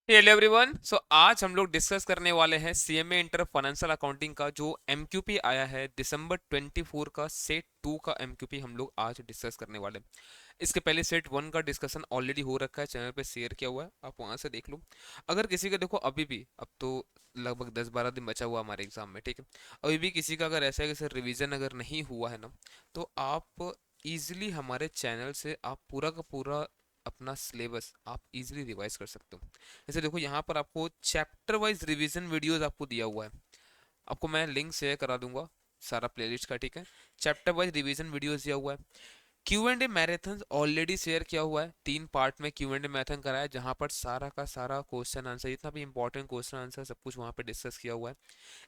Hello everyone. सो आज हम लोग डिस्कस करने वाले हैं सीएमए इंटर फाइनेंशियल अकाउंटिंग का जो एमक्यूपी आया है दिसंबर 24 का सेट 2 का एमक्यूपी हम लोग आज डिस्कस करने वाले हैं। इसके पहले सेट 1 का डिस्कशन ऑलरेडी हो रखा है, चैनल पे शेयर किया हुआ है, आप वहां से देख लो। अगर किसी का देखो अभी भी, अब तो लगभग 10-12 दिन बचा हुआ हमारे एग्जाम में, ठीक है। अभी भी किसी का अगर ऐसा है कि सर रिवीजन अगर नहीं हुआ है ना, तो आप इजीली हमारे चैनल से आप पूरा का पूरा अपना सिलेबस आप इजीली रिवाइज कर सकते हो। जैसे देखो यहाँ पर आपको चैप्टर वाइज रिवीजन वीडियोस आपको दिया हुआ है, आपको मैं लिंक शेयर करा दूंगा सारा प्लेलिस्ट का, ठीक है। चैप्टर वाइज रिवीजन वीडियोस दिया हुआ है। Q and A marathon already share किया हुआ है, 3 पार्ट में क्यू एंड ए मैराथन कराया है, जहां पर सारा का सारा क्वेश्चन आंसर जितना भी इंपॉर्टेंट क्वेश्चन आंसर सब कुछ वहां पे डिस्कस किया हुआ है।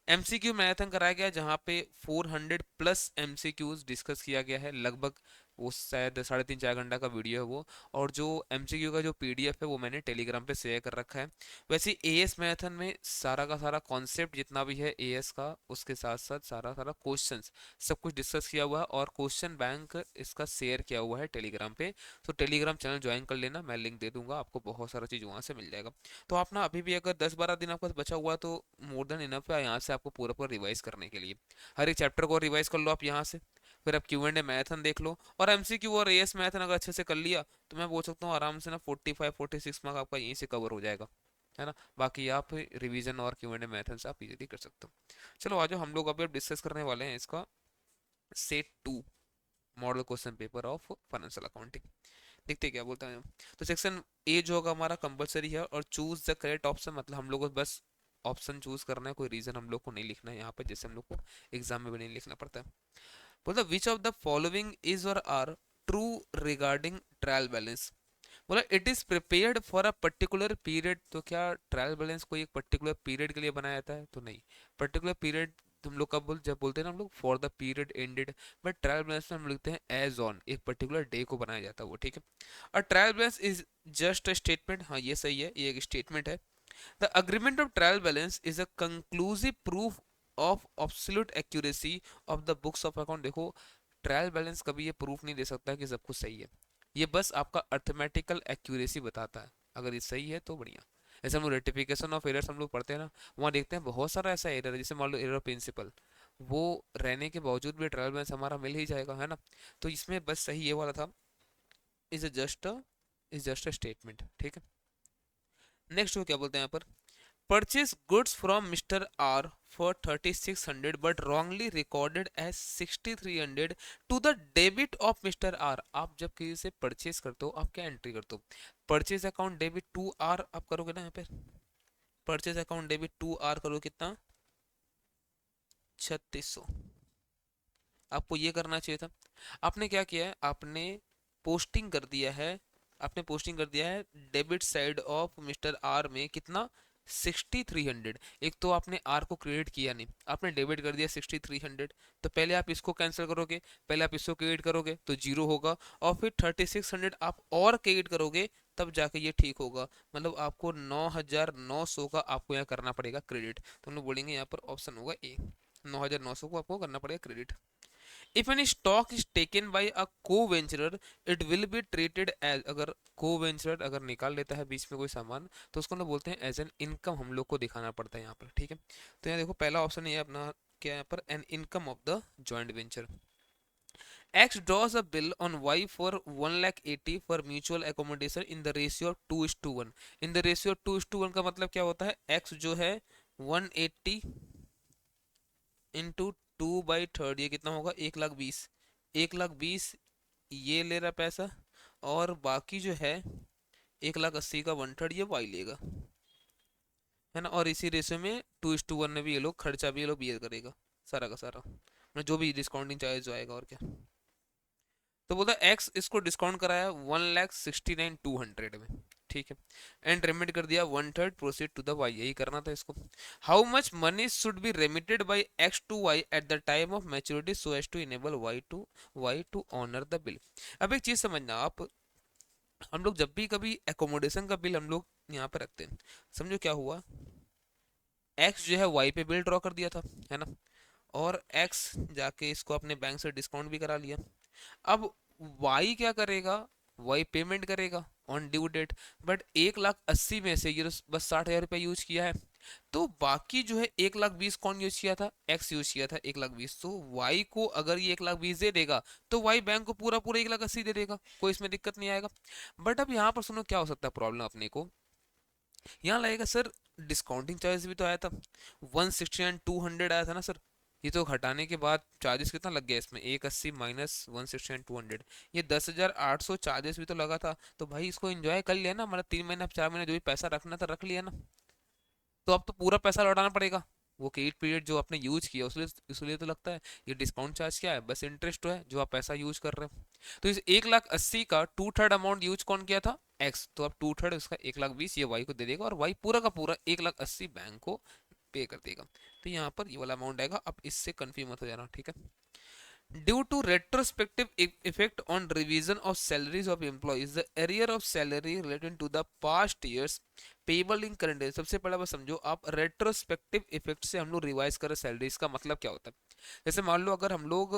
एमसीक्यू मैराथन कराया गया जहां पे 400 प्लस एमसीक्यूज डिस्कस किया गया है, लगभग वो शायद 3.5-4 घंटा का वीडियो है वो। और जो एमसीक्यू का जो पीडीएफ है वो मैंने टेलीग्राम पे शेयर कर रखा है। वैसे एएस मैराथन में सारा का सारा कॉन्सेप्ट जितना भी है एएस का, उसके साथ साथ सारा सारा क्वेश्चंस सब कुछ डिस्कस किया हुआ है, और क्वेश्चन बैंक इसका शेयर किया हुआ है टेलीग्राम पे। तो टेलीग्राम चैनल ज्वाइन कर लेना, मैं लिंक दे दूंगा आपको, बहुत सारा चीज़ वहाँ से मिल जाएगा। तो आप ना अभी भी अगर 10-12 दिन आपका बचा हुआ है तो मोर देन इनफ है यहाँ से आपको पूरा पूरा रिवाइज करने के लिए। हर एक चैप्टर को रिवाइज कर लो आप यहाँ से, फिर आप क्यू एंड ए मैथन देख लो, और एमसीक्यू और एएस मैथन अगर अच्छे से कर लिया तो मैं बोल सकता हूँ आराम से ना 45-46 मार्क आपका यहीं से कवर हो जाएगा, है ना। बाकी आप रिवीजन और क्यू एंड ए मैथन से आप इजीली कर सकते हो। चलो आज हम लोग अभी अब डिस्कस करने वाले हैं इसका set 2 model question paper of financial accounting. देखते हैं क्या बोलता है। तो सेक्शन ए जो होगा हमारा कंपलसरी है, और चूज द करेक्ट ऑप्शन, मतलब हम लोग को बस ऑप्शन चूज करना है, कोई रीजन हम लोग को नहीं लिखना है यहाँ पे, जैसे हम लोग को एग्जाम में भी नहीं लिखना पड़ता है। बोला which of the following is or are true regarding trial balance. बोला it is prepared for a particular period. तो क्या ट्रायल बैलेंस कोई एक पर्टिकुलर पीरियड के लिए बनाया जाता है? तो नहीं। पर्टिकुलर पीरियड तुम लोग कब बोल जब बोलते हैं ना हम लोग for the period ended, but trial balance में हम लिखते हैं एज ऑन, एक पर्टिकुलर डे को बनाया जाता है वो, ठीक है। और trial balance is just a statement, हाँ ये सही है, ये एक स्टेटमेंट है। The agreement of trial balance is a conclusive proof of absolute accuracy of the books of account. देखो ट्रायल बैलेंस कभी ये प्रूफ नहीं दे सकता कि सब कुछ सही है, ये बस आपका अर्थमेटिकल एक्यूरेसी बताता है, अगर ये सही है तो बढ़िया। जैसे हम लोग रेटिफिकेशन ऑफ एरर्स हम लोग पढ़ते हैं ना, वहाँ देखते हैं बहुत सारा ऐसा एरर है, जैसे मान लो एरर प्रिंसिपल, वो रहने के बावजूद भी ट्रायल बैलेंस हमारा मिल ही जाएगा, है ना। तो इसमें बस सही ये वाला था, is just is just a statement, ठीक है। नेक्स्ट को क्या बोलते हैं यहाँ पर, purchase goods from Mr. R for 3600 but wrongly recorded as 6300 to the debit of Mr. R। आप जब किसी से परचेज करते हो आप क्या एंट्री करते हो? Purchase account debit to R आप करोगे ना यहाँ पे, purchase account debit to R करो कितना, 3600। आपको ये करना चाहिए था, आपने क्या किया है, आपने पोस्टिंग कर दिया है, आपने पोस्टिंग कर दिया है debit side of mister R में कितना, 6300। एक तो आपने आर को क्रेडिट किया नहीं, आपने डेबिट कर दिया 6300। तो पहले आप इसको कैंसिल करोगे, पहले आप इसको क्रेडिट करोगे तो जीरो होगा, और फिर 3600 आप और क्रेडिट करोगे तब जाके ये ठीक होगा। मतलब आपको 9900 का आपको यहाँ करना पड़ेगा क्रेडिट। तो हम लोग बोलेंगे यहाँ पर ऑप्शन होगा ए, 9900 को आपको करना पड़ेगा credit. If any stock is taken by a co-venturer it will be treated as, अगर को-वेंचरर अगर निकाल लेता है बीच में कोई सामान तो उसको ना बोलते हैं एज एन इनकम, हम लोग को दिखाना पड़ता है यहाँ पर, ठीक है। तो यहाँ देखो पहला ऑप्शन ये अपना क्या है यहाँ पर, an income of the joint venture. X draws a bill on Y for 1,80,000 for mutual accommodation in the ratio of 2:1। In the ratio 2:1 का मतलब क्या होता है, X जो है 180 इंटू 2/3, ये कितना होगा, 1,20,000। 1,20,000 ये ले रहा पैसा, और बाकी जो है 1,80,000 का 1/3 ये वाई लेगा, है ना। और इसी रेशियो में 2:1 में भी ये लोग खर्चा भी ये लोग बियर करेगा सारा का सारा, मतलब जो भी डिस्काउंटिंग चार्ज जो आएगा, और क्या। तो बोलता है एक्स इसको डिस्काउंट कराया 1,69,200 में, ठीक है, एंड रेमिट कर दिया 1/3 प्रोसीड टू द वाई, यही करना था इसको। How much money should be remitted by X to Y at the time of maturity so as to enable Y to honour the bill. अब एक चीज समझना आप, हम लोग जब भी कभी एकोमोडेशन का बिल हम लोग यहाँ पे रखते हैं, समझो क्या हुआ, एक्स जो है वाई पे बिल ड्रॉ कर दिया था, है ना, और एक्स जाके इसको अपने बैंक से डिस्काउंट भी करा लिया। अब वाई क्या करेगा, वाई पेमेंट करेगा, ऑन ड्यू डेट। बट 1,80,000 में से ये तो बस 60,000 रुपये यूज किया है, तो बाकी जो है 1,20,000 कौन यूज किया था, एक्स यूज किया था 1,20,000। तो वाई को अगर ये 1,20,000 दे देगा तो वाई बैंक को पूरा पूरा 1,80,000 दे देगा, कोई इसमें दिक्कत नहीं आएगा। बट अब यहाँ पर सुनो क्या हो सकता है प्रॉब्लम अपने को, यहाँ लगेगा सर डिस्काउंटिंग चार्जेस भी तो आया था, 160 एंड 200 आया था ना सर, ये तो घटाने के बाद चार्जेस कितना लग गया इसमें, 180 माइनस 160 एंड 200, ये 10,800 चार्जेस भी तो लगा था। तो भाई इसको एंजॉय कर लिया ना, मतलब 3 महीना 4 महीने जो भी पैसा रखना था रख लिया ना, तो अब तो पूरा पैसा लौटाना पड़ेगा। वो क्रेडिट पीरियड जो आपने यूज किया उसलिए इसलिए तो लगता है। ये डिस्काउंट चार्ज क्या है, बस इंटरेस्ट तो है जो आप पैसा यूज कर रहे हो। तो इस 1,80,000 का 2/3 अमाउंट यूज कौन किया था, एक्स, तो अब 2/3 उसका 1,20,000 ये वाई को दे देगा, और वाई पूरा का पूरा 1,80,000 बैंक को पे कर देगा। तो यहाँ पर ये वाला अमाउंट आएगा, अब इससे कंफ्यूज मत हो जाना, ठीक है। Due to retrospective effect on revision of salaries of employees, the arrear of salary relating to the past years payable in current year। सबसे पहले बस समझो आप, रेट्रोस्पेक्टिव इफेक्ट से हम लोग रिवाइज करें सैलरीज का मतलब क्या होता है। जैसे मान लो अगर हम लोग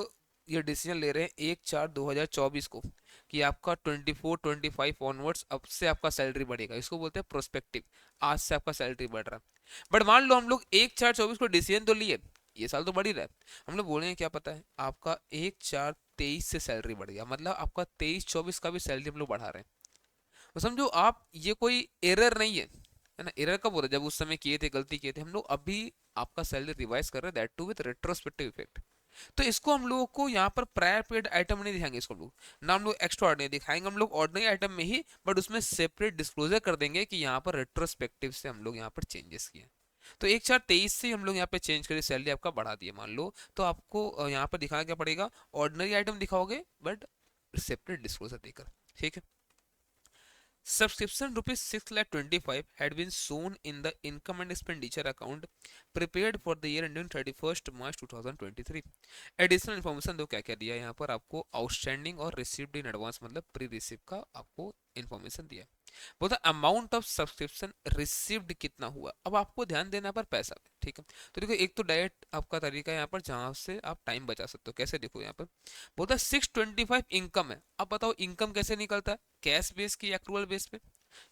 ये डिसीजन ले रहे हैं 1/4/2024 को कि आपका 24-25 ऑनवर्ड्स अब से आपका सैलरी बढ़ेगा, इसको बोलते हैं प्रोस्पेक्टिव, आज से आपका सैलरी बढ़ रहा है। बट मान लो हम लोग 1/4/24 को डिसीजन तो लिए, ये साल तो बढ़ ही रहा है, हम लोग बोलेंगे क्या पता है आपका 1/4/23 से सैलरी बढ़ गया, मतलब आपका 23-24 का भी सैलरी हम लोग बढ़ा रहे हैं। तो समझो आप ये कोई एरर नहीं है ना, एरर कब होता है, जब उस समय किए थे, गलती किए थे, हम लोग अभी आपका सैलरी रिवाइज कर रहे हैं, that too with retrospective effect. तो इसको हम लोगों को यहाँ पर प्रायर पीरियड आइटम नहीं दिखाएंगे, इसको हम लोग ना हम लोग एक्स्ट्रा ऑर्डिनरी दिखाएंगे, हम लोग ऑर्डिनरी आइटम में ही, बट उसमें सेपरेट डिस्क्लोजर कर देंगे कि यहाँ पर रेट्रोस्पेक्टिव से हम लोग यहाँ पर चेंजेस किए। तो 1/4/23 से हम लोग यहाँ पे चेंज करिए, सैलरी आपका बढ़ा दिए मान लो, तो आपको यहाँ पर दिखाना क्या पड़ेगा, ऑर्डिनरी आइटम दिखाओगे बट सेपरेट डिस्क्लोजर देकर, ठीक है। Subscription rupees 6,25,000 had been shown in the income and expenditure account prepared for the year ending 31st March 2023। Additional information दो क्या क्या दिया यहाँ पर आपको, आउटस्टैंडिंग और रिसीव्ड इन एडवांस मतलब प्री रिसीव का आपको इन्फॉर्मेशन दिया। बोलता अमाउंट ऑफ सब्सक्रिप्शन रिसीव्ड कितना हुआ, अब आपको ध्यान देना पर पैसा पे, ठीक है। तो देखो एक तो डायरेक्ट आपका तरीका है यहाँ पर जहाँ से आप टाइम बचा सकते हो, कैसे देखो यहाँ पर बोलता है 625 इनकम है। अब बताओ इनकम कैसे निकलता है, कैश बेस की एक्रूअल बेस पे,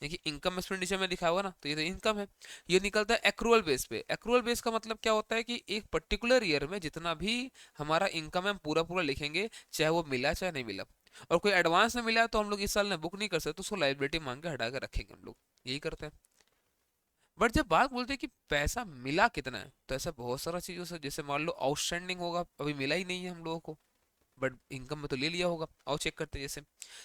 देखिए इनकम एक्सपेंडिचर में लिखा हुआ ना, तो ये तो इनकम है, ये निकलता है एक्रूअल बेस पे। एक्रूअल बेस का मतलब क्या होता है कि एक पर्टिकुलर ईयर में जितना भी हमारा इनकम है हम पूरा पूरा लिखेंगे, चाहे वो मिला चाहे नहीं मिला। और कोई एडवांस में मिला तो हम लोग इस साल में बुक नहीं कर सकते, तो उसको लाइबिलिटी मांग के हटा कर रखेंगे, हम लोग यही करते हैं। बट जब बात बोलते हैं कि पैसा मिला कितना है, तो ऐसा बहुत सारा चीजों से, जैसे मान लो आउटस्टैंडिंग होगा अभी मिला ही नहीं है हम लोगों को, बट इनकम में तो ले लिया होगा, आओ चेक करते हैं। जैसे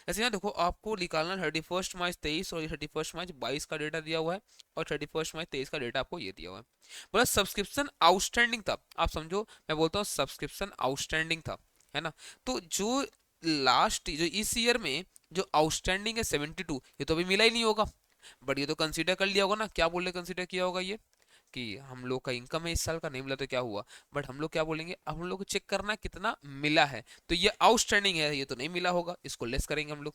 ऐसे यहाँ देखो आपको निकालना 31 मार्च 23 और 31 मार्च 22 का डेटा दिया हुआ है, और 31 मार्च 23 का डेटा आपको ये दिया हुआ है। बोला सब्सक्रिप्शन आउटस्टैंडिंग था, आप समझो मैं बोलता हूँ सब्सक्रिप्शन आउटस्टैंडिंग था, है ना। तो जो लास्ट जो इस ईयर में जो आउटस्टैंडिंग है 72, ये तो अभी मिला ही नहीं होगा, बट ये तो कंसीडर कर लिया होगा ना, क्या बोले कंसीडर किया होगा ये कि हम लोग का इनकम है इस साल का नहीं मिला तो क्या हुआ, बट हम लोग क्या बोलेंगे, अब हम लोग को चेक करना कितना मिला है, तो ये आउटस्टैंडिंग है, ये तो नहीं मिला होगा, इसको लेस करेंगे हम लोग।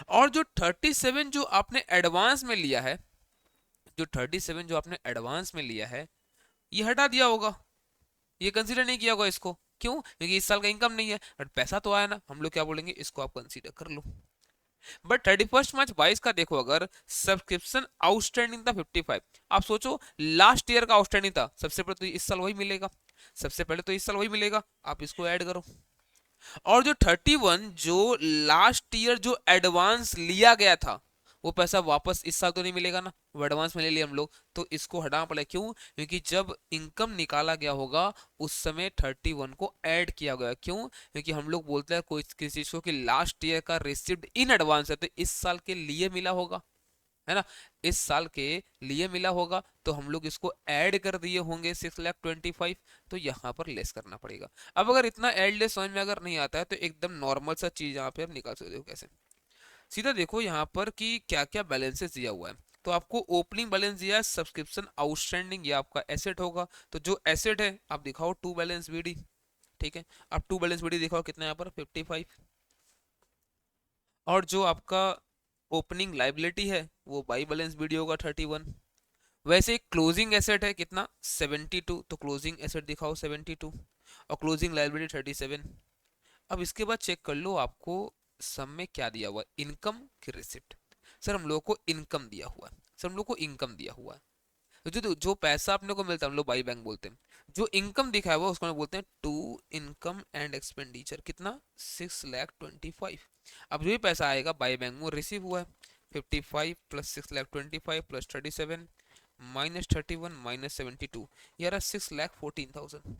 और जो 37 जो आपने एडवांस में लिया है, जो 37 जो आपने एडवांस में लिया है, ये हटा दिया होगा, ये कंसीडर नहीं किया होगा इसको, क्यों, क्योंकि इस साल का इनकम नहीं है, बट पैसा तो आया ना, हम लोग क्या बोलेंगे, इसको आप कंसीडर कर लो। बट 31 मार्च 22 का देखो, अगर सब्सक्रिप्शन आउटस्टैंडिंग था 55, आप सोचो लास्ट ईयर का आउटस्टैंडिंग था, सबसे पहले तो इस साल वही मिलेगा, सबसे पहले तो इस साल वही मिलेगा, आप इसको ऐड करो। और जो 31 जो लास्ट ईयर जो एडवांस लिया गया था, वो पैसा वापस इस साल तो नहीं मिलेगा ना, वो एडवांस में ले लिया हम लोग, तो इसको हटाना पड़ेगा, क्यों, क्योंकि जब इनकम निकाला गया होगा उस समय 31 को ऐड किया गया, क्यों, क्योंकि हम लोग बोलते हैं कोई किसी चीज को कि लास्ट ईयर का रिसिप्ट इन एडवांस है, तो इस साल के लिए मिला होगा, है ना, इस साल के लिए मिला होगा, तो हम लोग इसको ऐड कर दिए होंगे 6,25,000, तो यहाँ पर लेस करना पड़ेगा। अब अगर इतना ऐड लेस समझ में अगर नहीं आता है, तो एकदम नॉर्मल सा चीज यहाँ पे आप निकाल सकते हो, कैसे, सीधा देखो यहाँ पर कि क्या क्या बैलेंसेस दिया हुआ है। तो आपको ओपनिंग बैलेंस दिया है सब्सक्रिप्शन आउटस्टैंडिंग, ये आपका एसेट होगा, तो जो एसेट है आप दिखाओ टू बैलेंस बीडी, ठीक है, आप टू बैलेंस बीडी दिखाओ कितना यहाँ पर 55, और जो आपका ओपनिंग लाइबिलिटी है वो बाई बैलेंस बीडी होगा 31। वैसे क्लोजिंग एसेट है कितना 72, तो क्लोजिंग एसेट दिखाओ 72, और क्लोजिंग लाइबिलिटी 37। अब इसके बाद चेक कर लो आपको सम में क्या दिया हुआ, इनकम की रिसिप्ट, सर हम लोगों को इनकम दिया हुआ है, सर हम लोग को इनकम दिया हुआ है। जो पैसा अपने को मिलता है हम लोग बाई बैंक बोलते हैं, जो इनकम दिखाया हुआ उसको हम बोलते हैं टू इनकम एंड एक्सपेंडिचर। कितना? 6,25,000। अब जो भी पैसा आएगा बाई बैंक में रिसीव हुआ है, 55 प्लस 6,25,000 प्लस 37 माइनस 31 माइनस 72, ये आ रहा 6,14,000।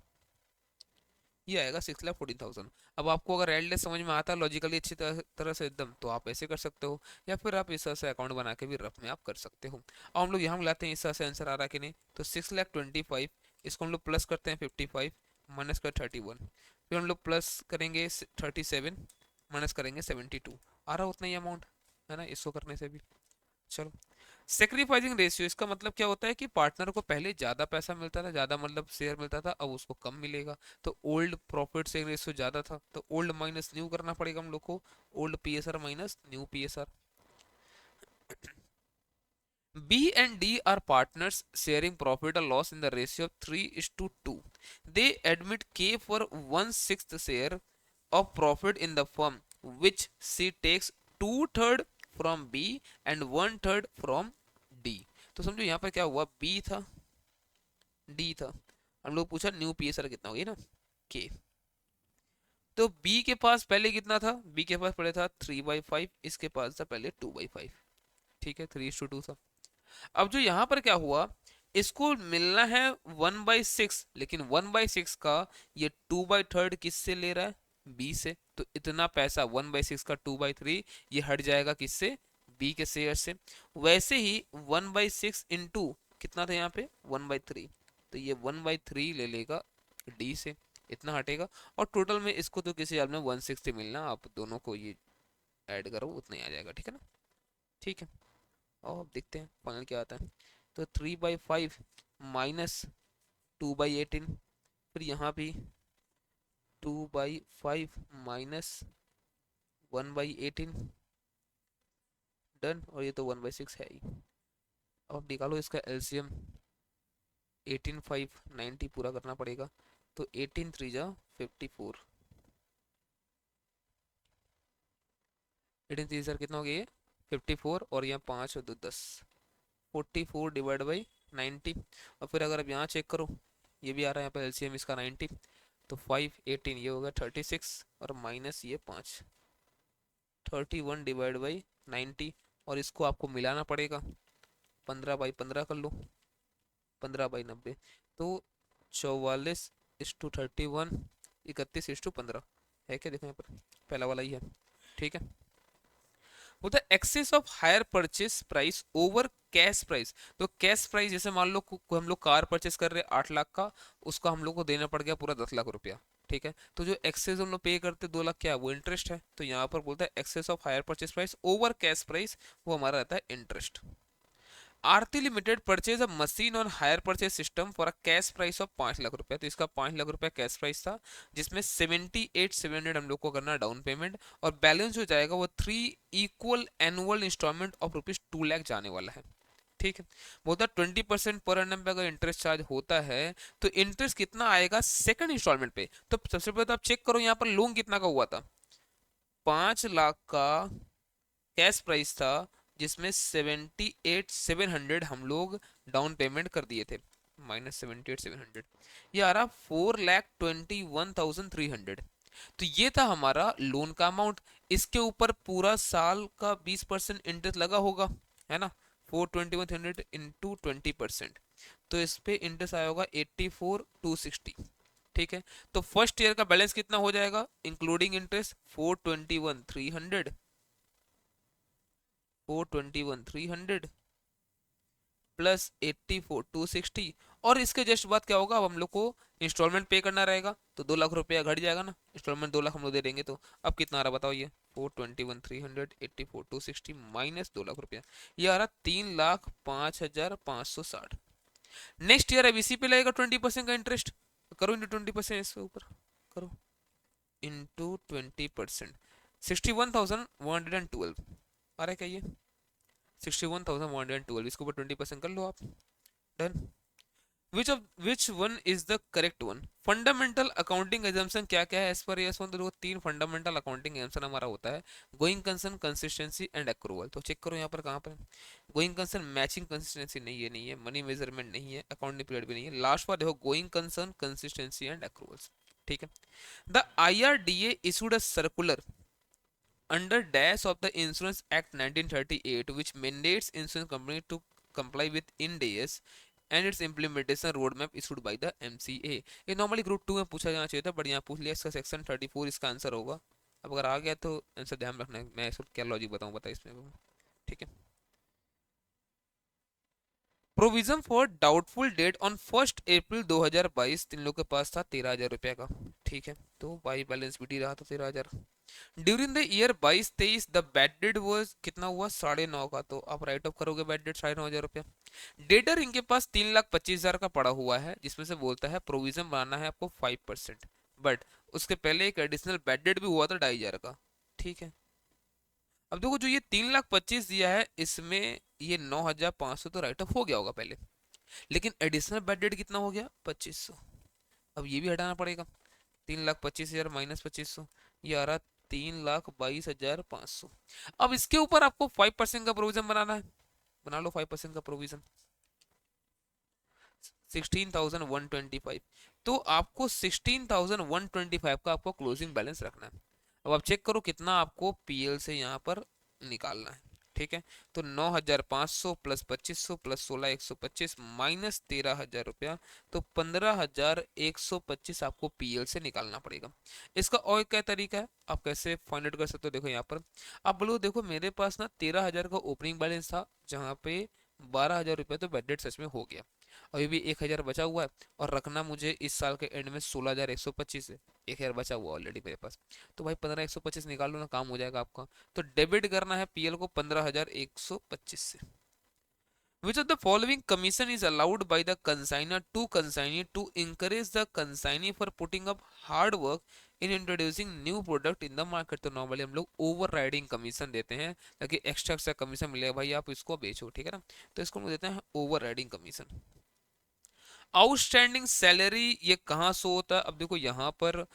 ये आएगा 6,14,000। अब आपको अगर एलडीएस समझ में आता है लॉजिकली अच्छी तरह से एकदम, तो आप ऐसे कर सकते हो, या फिर आप इस तरह से अकाउंट बना के भी रफ में आप कर सकते हो। अब हम लोग यहाँ मिलाते हैं इस तरह से आंसर आ रहा है कि नहीं, तो 6,25,000 इसको हम लोग प्लस करते हैं 55 माइनस कर 31, फिर हम लोग प्लस करेंगे 37 माइनस करेंगे 72, आ रहा उतना ही अमाउंट है ना इसको करने से भी। चलो, सेक्रीफाइसिंग रेशियो इसका मतलब क्या होता है कि पार्टनर को पहले ज्यादा पैसा मिलता था, ज्यादा मतलब शेयर मिलता था, अब उसको कम मिलेगा। तो ओल्ड प्रॉफिट शेयरिंग रेशियो ज्यादा था, तो ओल्ड माइनस न्यू करना पड़ेगा हम लोग को, old PSR minus new PSR. B and D are partners sharing profit or loss in the ratio of 3:2. They admit K for 1/6 share of profit in the firm, which C takes 2/3 from B and 1/3 from D. तो समझो यहाँ पर क्या हुआ, B था, D था, हम लोग पूछा न्यू पीएसआर कितना हो गया ना, K। तो B के पास पहले कितना था, B के पास पहले था 3/5, इसके पास था पहले 2/5। ठीक है, 3:2 था। अब जो यहाँ पर क्या हुआ, इसको मिलना है 1/6, लेकिन 1/6 का ये 2/3 किससे ले रहा है, बी से। तो इतना पैसा 1/6 का 2/3 ये हट जाएगा किससे, बी के शेयर से। वैसे ही 1/6 इंटू कितना था यहाँ पे 1/3, तो ये 1/3 ले लेगा डी से, इतना हटेगा। और टोटल में इसको तो किसी हाल में 160 मिलना, आप दोनों को ये ऐड करो उतना ही आ जाएगा। ठीक है ना, ठीक है। और अब देखते हैं फाइनल क्या आता है। तो 3/5 माइनस 2/18, फिर यहाँ भी 2/5 माइनस 1/18, डन। और ये तो 1/6 है ही। अब निकालो इसका एलसीएम, 18/5 90 पूरा करना पड़ेगा, तो 18 3 जा 54, 18 3 सर कितना हो गया ये 54, और यहाँ 5 और 2 10, 44 डिवाइड बाई 90। और फिर अगर आप यहाँ चेक करो, ये भी आ रहा है यहाँ पे एलसीएम इसका 90, तो 5 18 ये होगा 36, और माइनस ये 5, 31 डिवाइड बाई 90। और इसको आपको मिलाना पड़ेगा, 15/15 कर लो, 15/90, तो 44:31, 31:15 है क्या, देखो यहाँ पर पहला वाला ही है। ठीक है, होता है excess of hire purchase price over cash price. तो कैश प्राइस जैसे मान लो हम लोग कार परचेस कर रहे हैं 8 लाख का, उसका हम लोग को देना पड़ गया पूरा 10 लाख रुपया। ठीक है, तो जो एक्सेस हम लोग पे करते 2 लाख, क्या वो इंटरेस्ट है। तो यहाँ पर बोलता है excess of hire purchase price over cash price, वो हमारा रहता है interest. Aarti limited purchase a machine on hire purchase system for a cash price of 5 lakh रुपया। तो इसका 5 लाख रुपया कैश प्राइस था, जिसमें 78,700 हम लोग को करना डाउन पेमेंट, और बैलेंस जो जाएगा वो 3 equal annual instalment of ₹2 lakh जाने वाला है। ठीक है, बोलता 20% पर एनम पे अगर इंटरेस्ट चार्ज होता है, तो इंटरेस्ट कितना आएगा सेकंड इंस्टॉलमेंट पे। तो सबसे पहले तो आप चेक करो यहाँ पर लोन कितना का हुआ था, 5 लाख का कैश प्राइस था, जिसमें 78,700 हम लोग डाउन पेमेंट कर दिए थे, माइनस 78,700, ये आ रहा 4,21,300। तो ये था हमारा लोन का अमाउंट। इसके ऊपर पूरा साल का 20% इंटरेस्ट लगा होगा, है ना, 4,21,300 इंटू 20%, तो इस पे इंटरेस्ट आया होगा 84,260। ठीक है, तो फर्स्ट ईयर का बैलेंस कितना हो जाएगा इंक्लूडिंग इंटरेस्ट, 4,21,300, 4,21,300 प्लस 84,260। और इसके जस्ट बाद क्या होगा, अब हम लोग को इंस्टॉलमेंट पे करना रहेगा, तो 2 लाख रुपया घट जाएगा ना, इंस्टॉलमेंट 2 लाख हम लोग दे देंगे। तो अब कितना आ रहा बताओ, ये 4,21,300 84,260 माइनस 2 लाख रुपया, ये आ रहा 3,05,560। नेक्स्ट ईयर अब इसी पे लगेगा 20% का इंटरेस्ट, करो इंटू 20%, इसके ऊपर करो इंटू 20%, 61,112 आ रहा है क्या ये, 61,112, इसके ऊपर 20% कर लो आप, done. Which one is the correct one? Fundamental accounting assumption क्या क्या है एज पर यस वन? तो तीन फंडामेंटल अकाउंटिंग एजम्पशन हमारा होता है, going concern, consistency and accrual. तो चेक करो यहाँ पर कहाँ पर गोइंग कंसर्न, मैचिंग कंसिस्टेंसी नहीं है, नहीं है, मनी मेजरमेंट नहीं है, अकाउंटिंग पीरियड भी नहीं है, लास्ट बार देखो going concern, consistency and accruals. ठीक है। The IRDA issued a circular under dash of the Insurance Act 1938 which mandates insurance company to comply with Ind AS and its implementation roadmap issued by the MCA। ये normally group 2 में पूछा जाना चाहिए था, but यहाँ पूछ लिया, इसका सेक्शन 34 इसका आंसर होगा। अब अगर आ गया तो आंसर ध्यान रखना है, मैं इसको क्या लॉजिक बताऊँ, बता इसमें। ठीक है। Provision for doubtful debt on 1 अप्रैल 2022 तीन लोग के पास था 13,000 रुपये का। ठीक है, तो बाई बैलेंस बीटी रहा था 13,000। During the year 22-23 the bad debt was कितना हुआ, 9.5 का। तो आप राइट ऑफ करोगे बैड डेट 9,500 रुपया। डेटर इनके पास 3,25,000 का पड़ा हुआ है, जिसमें से बोलता है प्रोविजन बनाना है आपको 5%, बट उसके पहले एक एडिशनल बैड डेट भी हुआ था 2,500 का। ठीक है। अब देखो जो ये 3,25,000 दिया है, इसमें ये 9,500 तो राइट ऑफ हो गया होगा पहले, लेकिन एडिशनल बैड डेट कितना हो गया, 2,500। अब ये भी हटाना पड़ेगा। 3,25,000 माइनस 2,500, ये आ रहा 3,22,500। अब इसके ऊपर आपको 5% का प्रोविजन बनाना है, बना लो 5% का प्रोविजन, 16,125। तो आपको 16,125 का आपको क्लोजिंग बैलेंस रखना है। अब आप चेक करो कितना आपको पीएल से यहाँ पर निकालना है। ठीक है, तो 9,500 प्लस 2,500 प्लस 16,125 माइनस 13,000 रुपया, तो 15,125 आपको पीएल से निकालना पड़ेगा। इसका और क्या तरीका है, आप कैसे फाइंड आउट कर सकते हो? देखो यहाँ पर आप बोलो, देखो मेरे पास ना 13,000 का ओपनिंग बैलेंस था, जहाँ पे 12,000 रुपये तो बैड डेट सच में हो गया, अभी भी 1,000 बचा हुआ है, और रखना मुझे इस साल के एंड में 16,125 है, 1,000 बचा हुआ ऑलरेडी मेरे पास। तो भाई 15,125 निकाल लो ना, काम हो जाएगा आपका। तो डेबिट करना है पीएल को 15,125 से। Which of the following commission is allowed by the consignor to consignee to encourage the consignee for putting up hard work in introducing new product in the market? तो नॉर्मली हम लोग over riding commission देते हैं, ताकि extra extra commission मिलेगा, भाई आप इसको बेचो। ठीक है ना, तो इसको हम देते हैं over riding commission. Outstanding salary ये कहाँ शो होता है? अब देखो यहाँ पर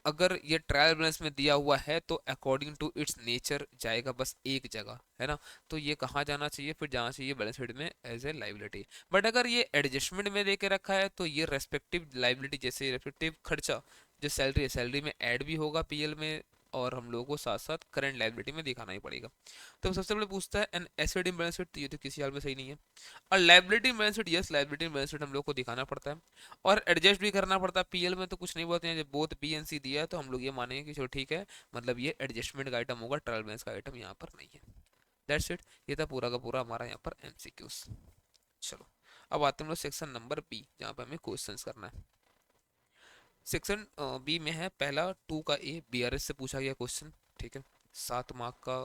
अगर ये ट्रायल बैलेंस में दिया हुआ है तो अकॉर्डिंग टू इट्स नेचर जाएगा बस एक जगह, है ना। तो ये कहाँ जाना चाहिए, फिर जाना चाहिए बैलेंस शीट में एज ए लाइबिलिटी। बट अगर ये एडजस्टमेंट में देके रखा है तो ये रेस्पेक्टिव लाइबिलिटी, जैसे रेस्पेक्टिव खर्चा जो सैलरी है, सैलरी में ऐड भी होगा पीएल में, और हम लोगों को साथ साथ करंट लाइबिलिटी में दिखाना ही पड़ेगा। तो सबसे पहले पूछता है an asset in balance sheet, तो ये तो किसी हाल में सही नहीं है। और liability balance sheet, yes liability balance sheet हम लोग को दिखाना पड़ता है, और एडजस्ट भी करना पड़ता है। पीएल में तो कुछ नहीं बोलते हैं, जब बोथ बी एंड सी दिया है तो हम लोग ये मानेंगे कि चलो ठीक है, मतलब ये एडजस्टमेंट का आइटम होगा, ट्रायल बैलेंस का आइटम यहाँ पर नहीं है। दैट्स इट, ये था पूरा का पूरा हमारा यहाँ पर एमसीक्यूज। चलो अब आते हैं हम लोग सेक्शन नंबर बी, जहाँ पे हमें क्वेश्चंस करना है। सेक्शन बी में है पहला 2 का ए, बीआरएस से पूछा गया क्वेश्चन। ठीक है, 7 मार्क का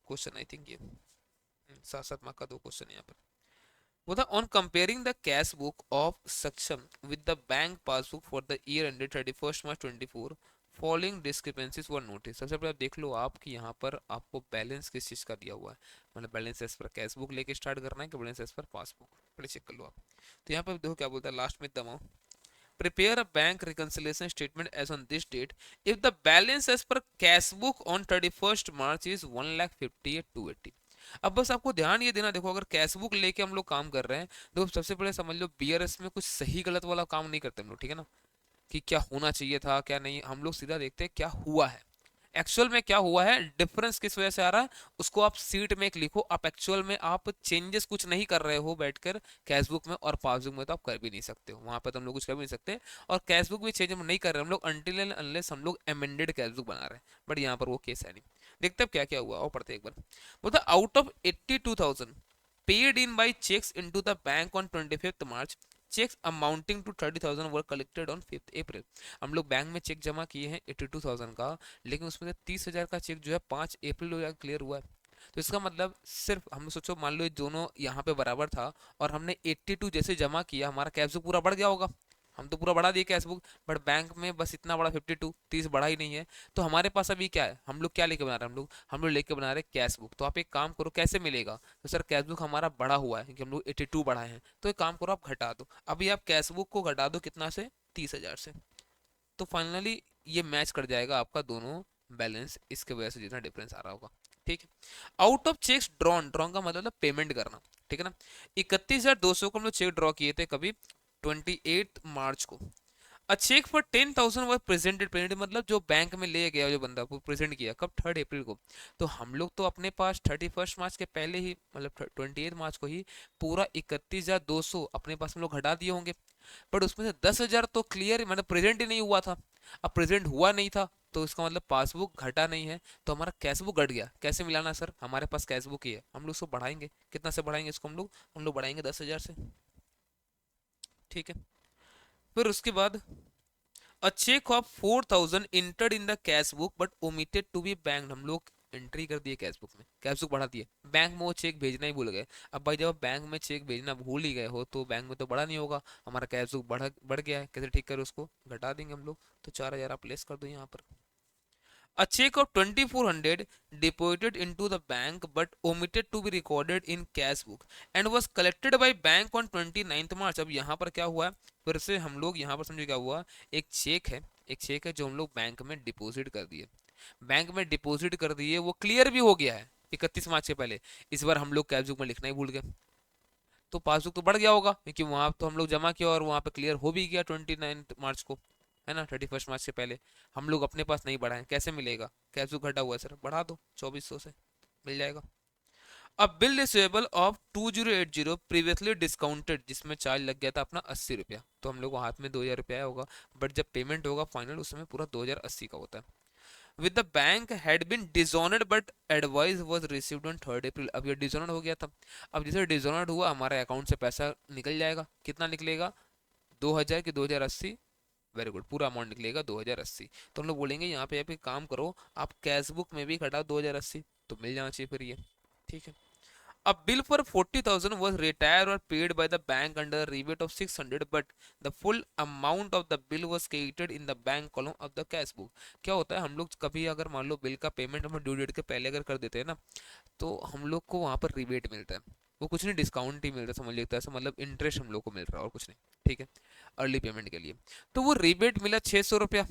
क्वेश्चन आई थिंक ये, 7-7 मार्क का 2 क्वेश्चन यहाँ पर। वो था on comparing the cash book of Saksham with the bank passbook for the year ended 31 March 2024, following discrepancies were noticed. सबसे पहले आप देख लो आप कि यहाँ पर आपको बैलेंस किस चीज़ का दिया हुआ है, मतलब balance as per cash book लेके स्टार्ट करना है कि बैलेंस एज पर पासबुक, पहले चेक कर लो आप। तो यहाँ पर देखो क्या बोलता है लास्ट में, दमाओ prepare a bank reconciliation statement as on this date if the balance as per cash book on 31st March is 1,58,280। अब बस आपको ध्यान ये देना, देखो अगर कैश बुक लेके हम लोग काम कर रहे हैं तो सबसे पहले समझ लो बीआरएस में कुछ सही गलत वाला काम नहीं करते हम लोग, ठीक है ना, कि क्या होना चाहिए था क्या नहीं, हम लोग सीधा देखते हैं क्या हुआ है, एक्चुअल में क्या हुआ है, डिफरेंस किस वजह से आ रहा है, उसको आप सीट में एक लिखो। आप एक्चुअल में आप चेंजेस कुछ नहीं कर रहे हो बैठकर कैश बुक में, और पासबुक में तो आप कर भी नहीं सकते हो, वहां पर तो हम लोग कुछ कर भी नहीं सकते। और कैश बुक भी चेंज हम नहीं कर रहे हम लोग अनटिल एंड अनलेस हम लोग अमेंडेड कैश बुक बना रहे हैं, बट यहाँ पर वो केस है नहीं। देखते अब क्या क्या हुआ, और पढ़ते एक बार। बोलता out of 82,000 paid in by checks into the bank on 25th March, checks amounting to 30,000 were collected on 5th April। हम लोग बैंक में चेक जमा किए हैं 82,000 का, लेकिन उसमें से 30,000 का चेक जो है 5 अप्रैल को क्लियर हुआ है। तो इसका मतलब सिर्फ हम सोचो, मान लो ये दोनों यहाँ पे बराबर था और हमने 82 जैसे जमा किया, हमारा कैश पूरा बढ़ गया होगा। हम तो पूरा बढ़ा दिए कैश बुक, बट बैंक में बस इतना बड़ा 52 30 बढ़ा ही नहीं है। तो हमारे पास अभी क्या है, हम लोग क्या लेके बना रहे हैं, हम लोग लेके बना रहे हैं कैश बुक। तो आप एक काम करो, कैसे मिलेगा, तो सर कैश बुक हमारा बढ़ा हुआ है क्योंकि हम लोग 82 बढ़ाए हैं, तो एक काम करो आप घटा दो, अभी आप कैश बुक को घटा दो कितना से, 30,000 से। तो फाइनली ये मैच कर जाएगा आपका दोनों बैलेंस, इसके वजह से जितना डिफरेंस आ रहा होगा। ठीक है। Out of cheques drawn, drawn का मतलब पेमेंट करना, ठीक है ना। 31,200 को हम लोग चेक ड्रॉ किए थे कभी, 28 मार्च को। A cheque for 10,000 was presented, presented मतलब जो बैंक में ले गया जो बंदा, वो प्रेजेंट किया कब, 3 अप्रैल को। तो हम लोग तो अपने पास 31 मार्च के पहले ही, मतलब 28 मार्च को ही पूरा 31,200 अपने पास हम लोग घटा दिए होंगे। बट उसमें से 10,000 तो क्लियर मतलब प्रेजेंट ही नहीं हुआ था। अब प्रेजेंट हुआ नहीं था तो इसका मतलब पासबुक घटा नहीं है, तो हमारा कैश बुक घट गया। कैसे मिलाना सर, हमारे पास कैश बुक ही है, हम लोग इसको बढ़ाएंगे, कितना से बढ़ाएंगे इसको, हम लोग बढ़ाएंगे 10,000 से। ठीक है। फिर उसके बाद a cheque of 4,000 entered in the cash book but omitted to be banked, हम लोग एंट्री कर दिए कैश बुक में, कैश बुक बढ़ा दिए, बैंक में वो चेक भेजना ही भूल गए। अब भाई जब आप बैंक में चेक भेजना भूल ही गए हो तो बैंक में तो बढ़ा नहीं होगा, हमारा कैश बुक बढ़ गया है, कैसे ठीक करें उसको, घटा देंगे हम लोग। तो 4,000 आप लेस कर दो यहाँ पर। A check of 2,400 deposited into the bank but omitted to be recorded in cash book and was collected by bank on 29th March। अब यहाँ पर क्या हुआ है, फिर से हम लोग यहाँ पर समझो क्या हुआ, एक चेक है, एक चेक है जो हम लोग बैंक में डिपॉजिट कर दिए, बैंक में डिपॉजिट कर दिए, वो क्लियर भी हो गया है 31 मार्च के पहले। इस बार हम लोग कैश बुक में लिखना ही भूल गए, तो पासबुक तो बढ़ गया होगा क्योंकि वहां तो हम लोग जमा किया और वहां पे क्लियर हो भी गया 29 मार्च को, है ना, 31 मार्च से पहले। हम लोग अपने पास नहीं बढ़ाए, कैसे मिलेगा, कैश बुक घटा हुआ है सर, बढ़ा दो 2,400 से, मिल जाएगा। अब bill receivable of 2080 previously discounted, जिसमें चार्ज लग गया था अपना 80 रुपया, तो हम लोग को हाथ में 2,000 रुपया आया होगा, बट जब पेमेंट होगा फाइनल उस समय पूरा 2,080 का होता है। With the bank had been dishonoured but advice was received on 3 April, अब ये डिसऑनर्ड हो गया था। अब जैसे डिसऑनर्ड हुआ हमारे अकाउंट से पैसा निकल जाएगा, कितना निकलेगा, 2,000 की 2,080, वेरी गुड, पूरा अमाउंट निकलेगा 2,080। तो हम लोग बोलेंगे यहाँ पे आप एक काम करो, आप कैश बुक में भी घटाओ 2,080, तो मिल जाना चाहिए फिर ये। ठीक है। A bill for 40,000 was retired or paid by the bank under a rebate of 600, but the full amount of the bill was credited in the bank column of the cash book। क्या होता है, हम लोग कभी अगर मान लो bill का payment हम ड्यू डेट के पहले अगर कर देते हैं ना, तो हम लोग को वहाँ पर रिबेट मिलता है, वो कुछ नहीं डिस्काउंट ही मिलता है, समझ लेता है ऐसा, मतलब इंटरेस्ट हम लोग को मिल रहा है और कुछ नहीं। ठीक है, अर्ली पेमेंट के लिए। तो वो रिबेट मिला 600 रुपया,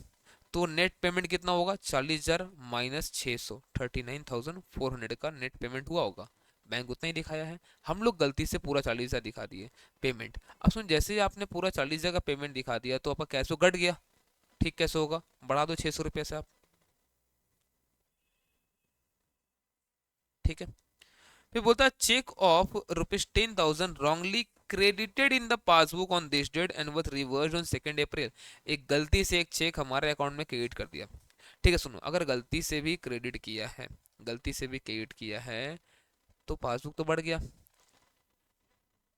तो नेट पेमेंट कितना होगा, 40,000 माइनस 600, 39,400 का नेट पेमेंट हुआ होगा। बैंक उतना ही दिखाया है, हम लोग गलती से पूरा 40,000 दिखा दिए पेमेंट। अब सुन, जैसे ही आपने पूरा 40,000 का पेमेंट दिखा दिया तो आपका कैश घट गया, ठीक कैसे होगा, बढ़ा दो 600 रुपये से आप। ठीक है। फिर बोलता है cheque of ₹10,000 wrongly credited in the passbook on this date and was reversed on 2 April, एक गलती से एक चेक हमारे अकाउंट में क्रेडिट कर दिया। ठीक है, सुनो, अगर गलती से भी क्रेडिट किया है, गलती से भी क्रेडिट किया है, तो पासबुक तो बढ़ गया,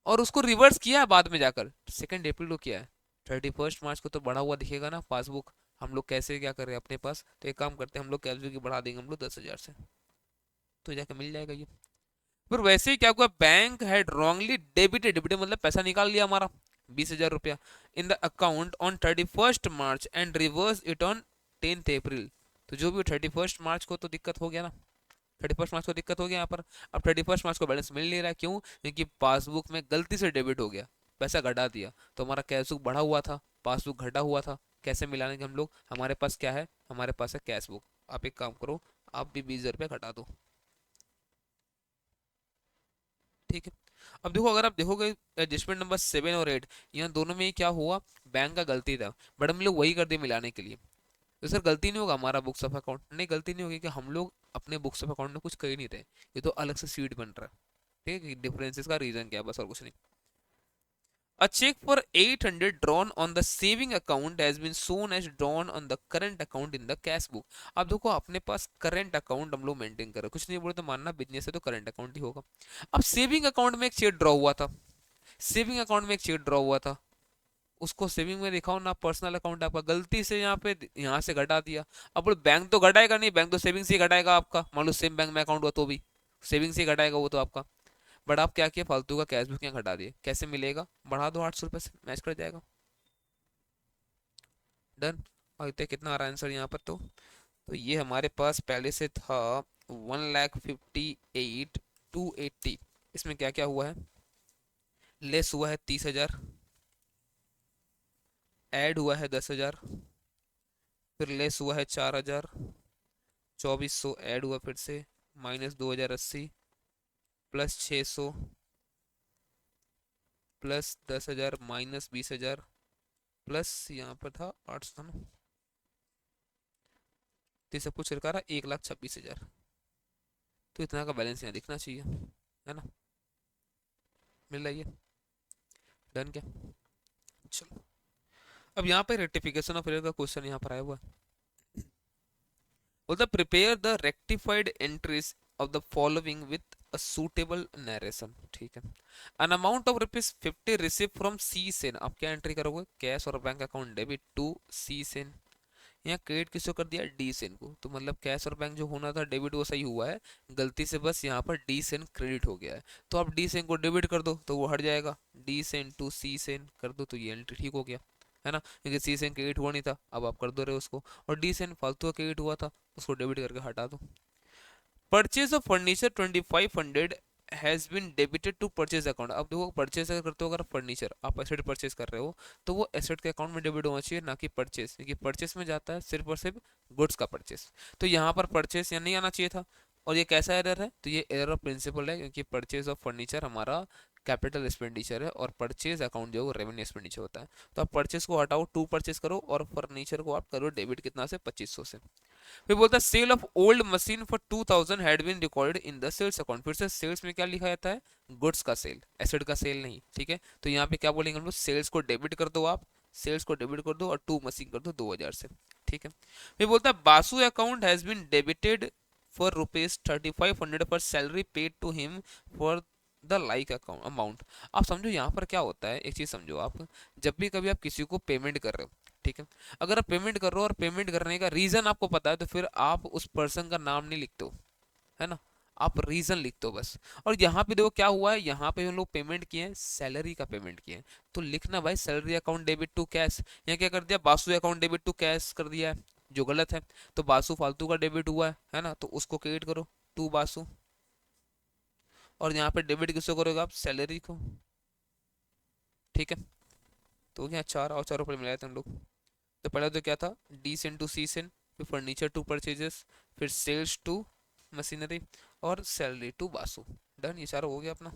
और उसको रिवर्स किया है बाद में जाकर, 2 अप्रैल को किया है, 31 मार्च को तो बढ़ा हुआ दिखेगा ना पासबुक। हम लोग कैसे क्या कर रहे हैं अपने पास, तो एक काम करते हैं, हम लोग कैश की बढ़ा देंगे हम लोग 10,000 से, तो जाके मिल जाएगा ये। फिर वैसे ही क्या हुआ, bank had wrongly debited, debited मतलब पैसा निकाल लिया हमारा 20,000 रुपया, in the account on 31 March and reverse it on 10 अप्रैल। तो जो भी 31 मार्च को तो दिक्कत हो गया ना, 31 मार्च को दिक्कत हो गया यहाँ पर। अब 31 मार्च को बैलेंस मिल नहीं रहा, क्यों, क्योंकि पासबुक में गलती से डेबिट हो गया, पैसा घटा दिया, तो हमारा कैश बुक बढ़ा हुआ था, पासबुक घटा हुआ था। कैसे मिलाने के हम लोग, हमारे पास क्या है, हमारे पास है कैश बुक। आप एक काम करो, आप भी 20,000 रुपया घटा दो। ठीक है। अब देखो, अगर आप देखोगे एडजस्टमेंट नंबर 7 और 8, यहाँ दोनों में ही क्या हुआ, बैंक का गलती था, बट हम लोग वही कर दिए मिलाने के लिए। तो सर गलती नहीं होगा हमारा बुक्स ऑफ अकाउंट, नहीं गलती नहीं होगी कि हम लोग अपने बुक्स ऑफ अकाउंट में कुछ कर ही नहीं रहे, ये तो अलग से सीट बन रहा है। ठीक है, डिफरेंसेस का रीजन क्या है, बस और कुछ नहीं। A check for 800 drawn on the saving account has been shown as drawn on the current account in the cash book। अब देखो अपने पास करंट अकाउंट हम लोग मेंटेन कर रहे हैं, कुछ नहीं बोले तो मानना बिजनेस है तो करंट अकाउंट ही होगा। अब सेविंग अकाउंट में एक चेक ड्रॉ हुआ था, सेविंग अकाउंट में एक चेक ड्रॉ हुआ था, उसको सेविंग में दिखाओ ना, पर्सनल अकाउंट आपका, गलती से यहाँ पे यहाँ से घटा दिया। अब बोले बैंक तो घटाएगा नहीं, बैंक तो सेविंग से ही घटाएगा आपका, मान लो सेम बैंक में अकाउंट हुआ तो भी सेविंग से ही घटाएगा वो तो आपका। बट आप क्या किया, फालतू का कैश बुक यहाँ घटा दिए, कैसे मिलेगा, बढ़ा दो 800 रुपये से, मैच कर जाएगा। डन। और इतने कितना आ रहा है आंसर यहाँ पर? तो ये हमारे पास पहले से था 1,58,280। इसमें क्या क्या हुआ है? लेस हुआ है 30,000, ऐड हुआ है 10,000, फिर लेस हुआ है 4,000, 2,400 ऐड हुआ फिर से, minus 2,080, plus 600, plus 10,000, minus 20,000, plus यहाँ पर था 800 था ना। तो ये सब कुछ सरकार 1,26,000। तो इतना का बैलेंस यहाँ दिखना चाहिए, है ना? मिल रहा है ये? डन क्या? चलो, अब यहाँ पे रेक्टिफिकेशन ऑफ एरर का क्वेश्चन यहाँ पर आया हुआ है। बोलता prepare the rectified entries of the following with a suitable narration. ठीक है। अन अमाउंट ऑफ ₹50 रिसीव फ्रॉम सी सेन। आप क्या एंट्री करोगे? कैश और bank account debit to C Sen. यहाँ क्रेडिट किसको कर दिया? डी सेन को। तो मतलब कैश और बैंक जो होना था डेबिट वो सही हुआ है, गलती से बस यहाँ पर डी सेन क्रेडिट हो गया है। तो आप डी सेन को डेबिट कर दो तो वो हट जाएगा, D Sen to C Sen कर दो तो ये एंट्री ठीक हो गया, है ना? क्योंकि सी सेन क्रेडिट हुआ नहीं था, अब आप कर दो रहे उसको। और डी सेन फालतू का क्रेडिट हुआ था, उसको डेबिट करके हटा दो। Purchase of furniture 2,500 has been debited to purchase account. अब देखो परचेज अगर करते हो, अगर फर्नीचर आप एसेट परचेज कर रहे हो तो वो एसेट के अकाउंट में डेबिट होना चाहिए, ना कि परचेज, क्योंकि परचेज में जाता है सिर्फ और सिर्फ गुड्स का परचेज। तो यहाँ पर परचेज यहाँ नहीं आना चाहिए था। और ये कैसा एरर है? तो ये एरर ऑफ प्रिंसिपल है, क्योंकि परचेज ऑफ फर्नीचर हमारा कैपिटल एक्सपेंडिचर है और परचेज अकाउंट जो है वो रेवेन्यू एक्सपेंडिचर होता है। तो आप परचेज को हटाओ, टू परचेज करो, और फर्नीचर को आप करो डेबिट कितना से? 2,500 से। फिर बोलता है sale of old machine for 2,000 had been recorded in the sales account. फिर से सेल्स में क्या लिखा जाता है? गुड्स का सेल, एसेट का सेल नहीं। ठीक है, तो यहाँ पे क्या बोलेंगे हम लोग? सेल्स को डेबिट कर दो, आप सेल्स को डेबिट कर दो और टू मशीन कर दो 2,000 से। ठीक है। फिर बोलता है Basu account has been debited for ₹3,500 for salary paid to him for the like account amount. आप समझो यहाँ पर क्या होता है, एक चीज समझो आप, जब भी कभी आप किसी को पेमेंट कर रहे हो, ठीक है, अगर आप पेमेंट कर रहे हो और पेमेंट करने का रीजन आपको पता है, तो फिर आप उस पर्सन का नाम नहीं लिखते हो, है ना? आप रीजन लिखते हो बस। और यहाँ पे देखो क्या हुआ है, यहाँ पे हम लोग पेमेंट किए हैं, सैलरी का पेमेंट किए हैं, तो लिखना भाई salary account debit to cash. यहाँ क्या कर दिया? Basu account debit to cash कर दिया है, जो गलत है। तो बासु फालतू का डेबिट हुआ है ना? तो उसको क्रेडिट करो, टू बासु। और यहाँ पे डेबिट किसको करोगे आप? सैलरी को। ठीक है, तो क्या 4 और 4 रुपये मिलाए थे हम लोग। तो पहले तो क्या था? D Sen to C Sen, फिर फर्नीचर टू परचेजेस, फिर सेल्स टू मशीनरी, और सैलरी टू बासु। डन, ये चारों हो गया अपना।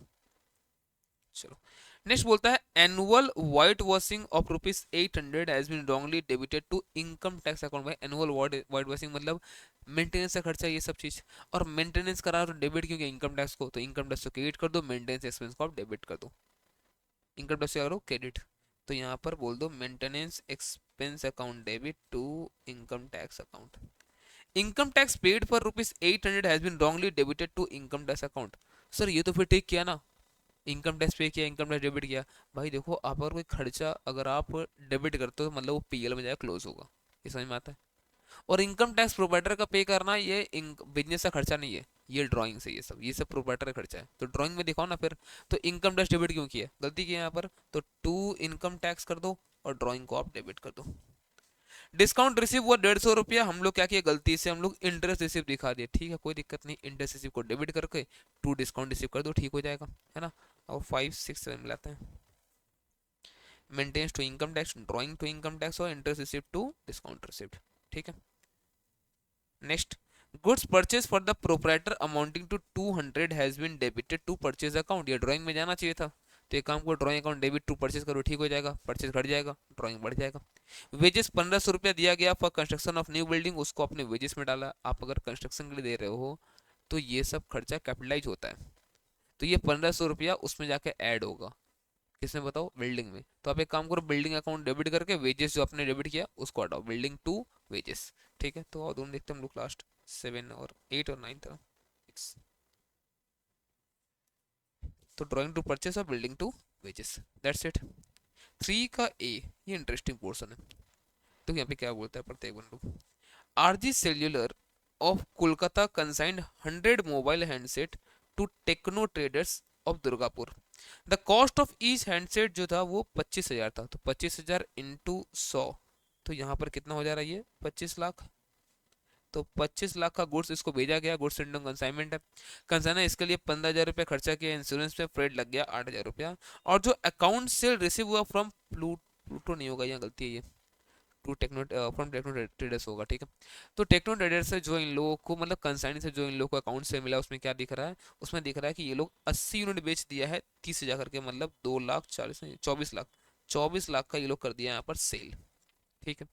चलो, नेक्स्ट बोलता है annual white washing of ₹800 has been wrongly debited to income tax account. भाई एनुअल व्हाइट वॉशिंग मतलब मेंटेनेंस का खर्चा, ये सब चीज। और मेंटेनेंस करा तो डेबिट क्योंकि इनकम टैक्स को, तो इनकम टैक्स को क्रेडिट कर दो, मेंटेनेंस एक्सपेंस को आप डेबिट कर दो। इनकम टैक्स करो क्रेडिट, तो यहाँ पर बोल दो maintenance expense account debit to income tax account. Income tax paid for ₹800 has been wrongly debited to income tax account. Sir ये तो फिर ठीक किया ना, इनकम टैक्स पे किया, इनकम टैक्स डेबिट किया। भाई देखो, आप अगर कोई खर्चा अगर आप डेबिट करते हो तो मतलब वो पीएल में जाए, क्लोज होगा। ये समझ में आता है? और इनकम टैक्स प्रोवाइडर का पे करना ये बिजनेस का खर्चा नहीं है, ये ड्राइंग से, ये सब प्रोवाइडर का खर्चा है, तो ड्राइंग में दिखाओ ना फिर। तो इनकम टैक्स डेबिट क्यों किया? गलती की है यहाँ पर, तो टू इनकम टैक्स कर दो और ड्राइंग को आप डेबिट कर दो। डिस्काउंट रिसीव हुआ ₹150, हम लोग क्या किया? गलती से हम लोग इंटरेस्ट रिसीव दिखा दिया। ठीक है, कोई दिक्कत नहीं, इंटरेस्ट रिसीव को डेबिट करके टू डिस्काउंट रिसीव कर दो, ठीक हो जाएगा, है ना? और 5 6 7 मिलाते हैं। Maintenance to income tax, drawing to income tax, और interest receive to discount received. ठीक है। Next, goods purchase for the proprietor amounting to 200 has been debited to purchase account. ये ड्राइंग में जाना चाहिए था, तो एक काम को drawing account debit to purchase करो, ठीक हो जाएगा, परचेज घट जाएगा, ड्राइंग बढ़ जाएगा। वेजेस ₹1,500 दिया गया for construction of new building, उसको अपने वेजेस में डाला। आप अगर कंस्ट्रक्शन के लिए दे रहे हो तो ये सब खर्चा कैपिटलाइज होता है, तो ये ₹1,500 उसमें जाके ऐड होगा। किसमें बताओ? बिल्डिंग में। तो आप एक काम करो, बिल्डिंग अकाउंट डेबिट करके वेजेस जो आपने डेबिट किया उसको हटाओ, बिल्डिंग टू वेजेस। ठीक है, तो और दोनों देखते हैं हम लोग, लास्ट 7 और 8 और 9 था। तो ड्राइंग टू परचेस और building to wages, that's it. 3 का ए, ये इंटरेस्टिंग पोर्शन है। तो यहाँ पे क्या बोलता है, प्रत्येक बंदू। RG cellular of Kolkata consigned 100 mobile handset to Techno Traders of Durgapur. The cost of each handset जो था वो 25,000 था, तो 25,000 इंटू 100, तो यहाँ पर कितना हो जा रहा है ये 25 लाख। तो 25 लाख का गुड्स इसको भेजा गया, गुड्स इंटू कंसाइनमेंट है। कंसाइनर इसके लिए 15,000 रुपया खर्चा किया, इंश्योरेंस पे फ्रेड लग गया 8,000 रुपया। और जो अकाउंट से रिसीव हुआ फ्रॉम प्लूटो नहीं होगा, यहाँ गलती है ये, to Techno from Techno Traders होगा, ठीक है। तो टेक्नो ट्रेडर्स से जो इन लोगों को मतलब कंसाइनी से जो इन लोगों को अकाउंट से मिला, उसमें क्या दिख रहा है, उसमें दिख रहा है कि ये लोग 80 यूनिट बेच दिया है 30,000 करके, मतलब 2,40,000 24 लाख, 24 लाख का ये लोग कर दिया यहाँ पर सेल, ठीक है।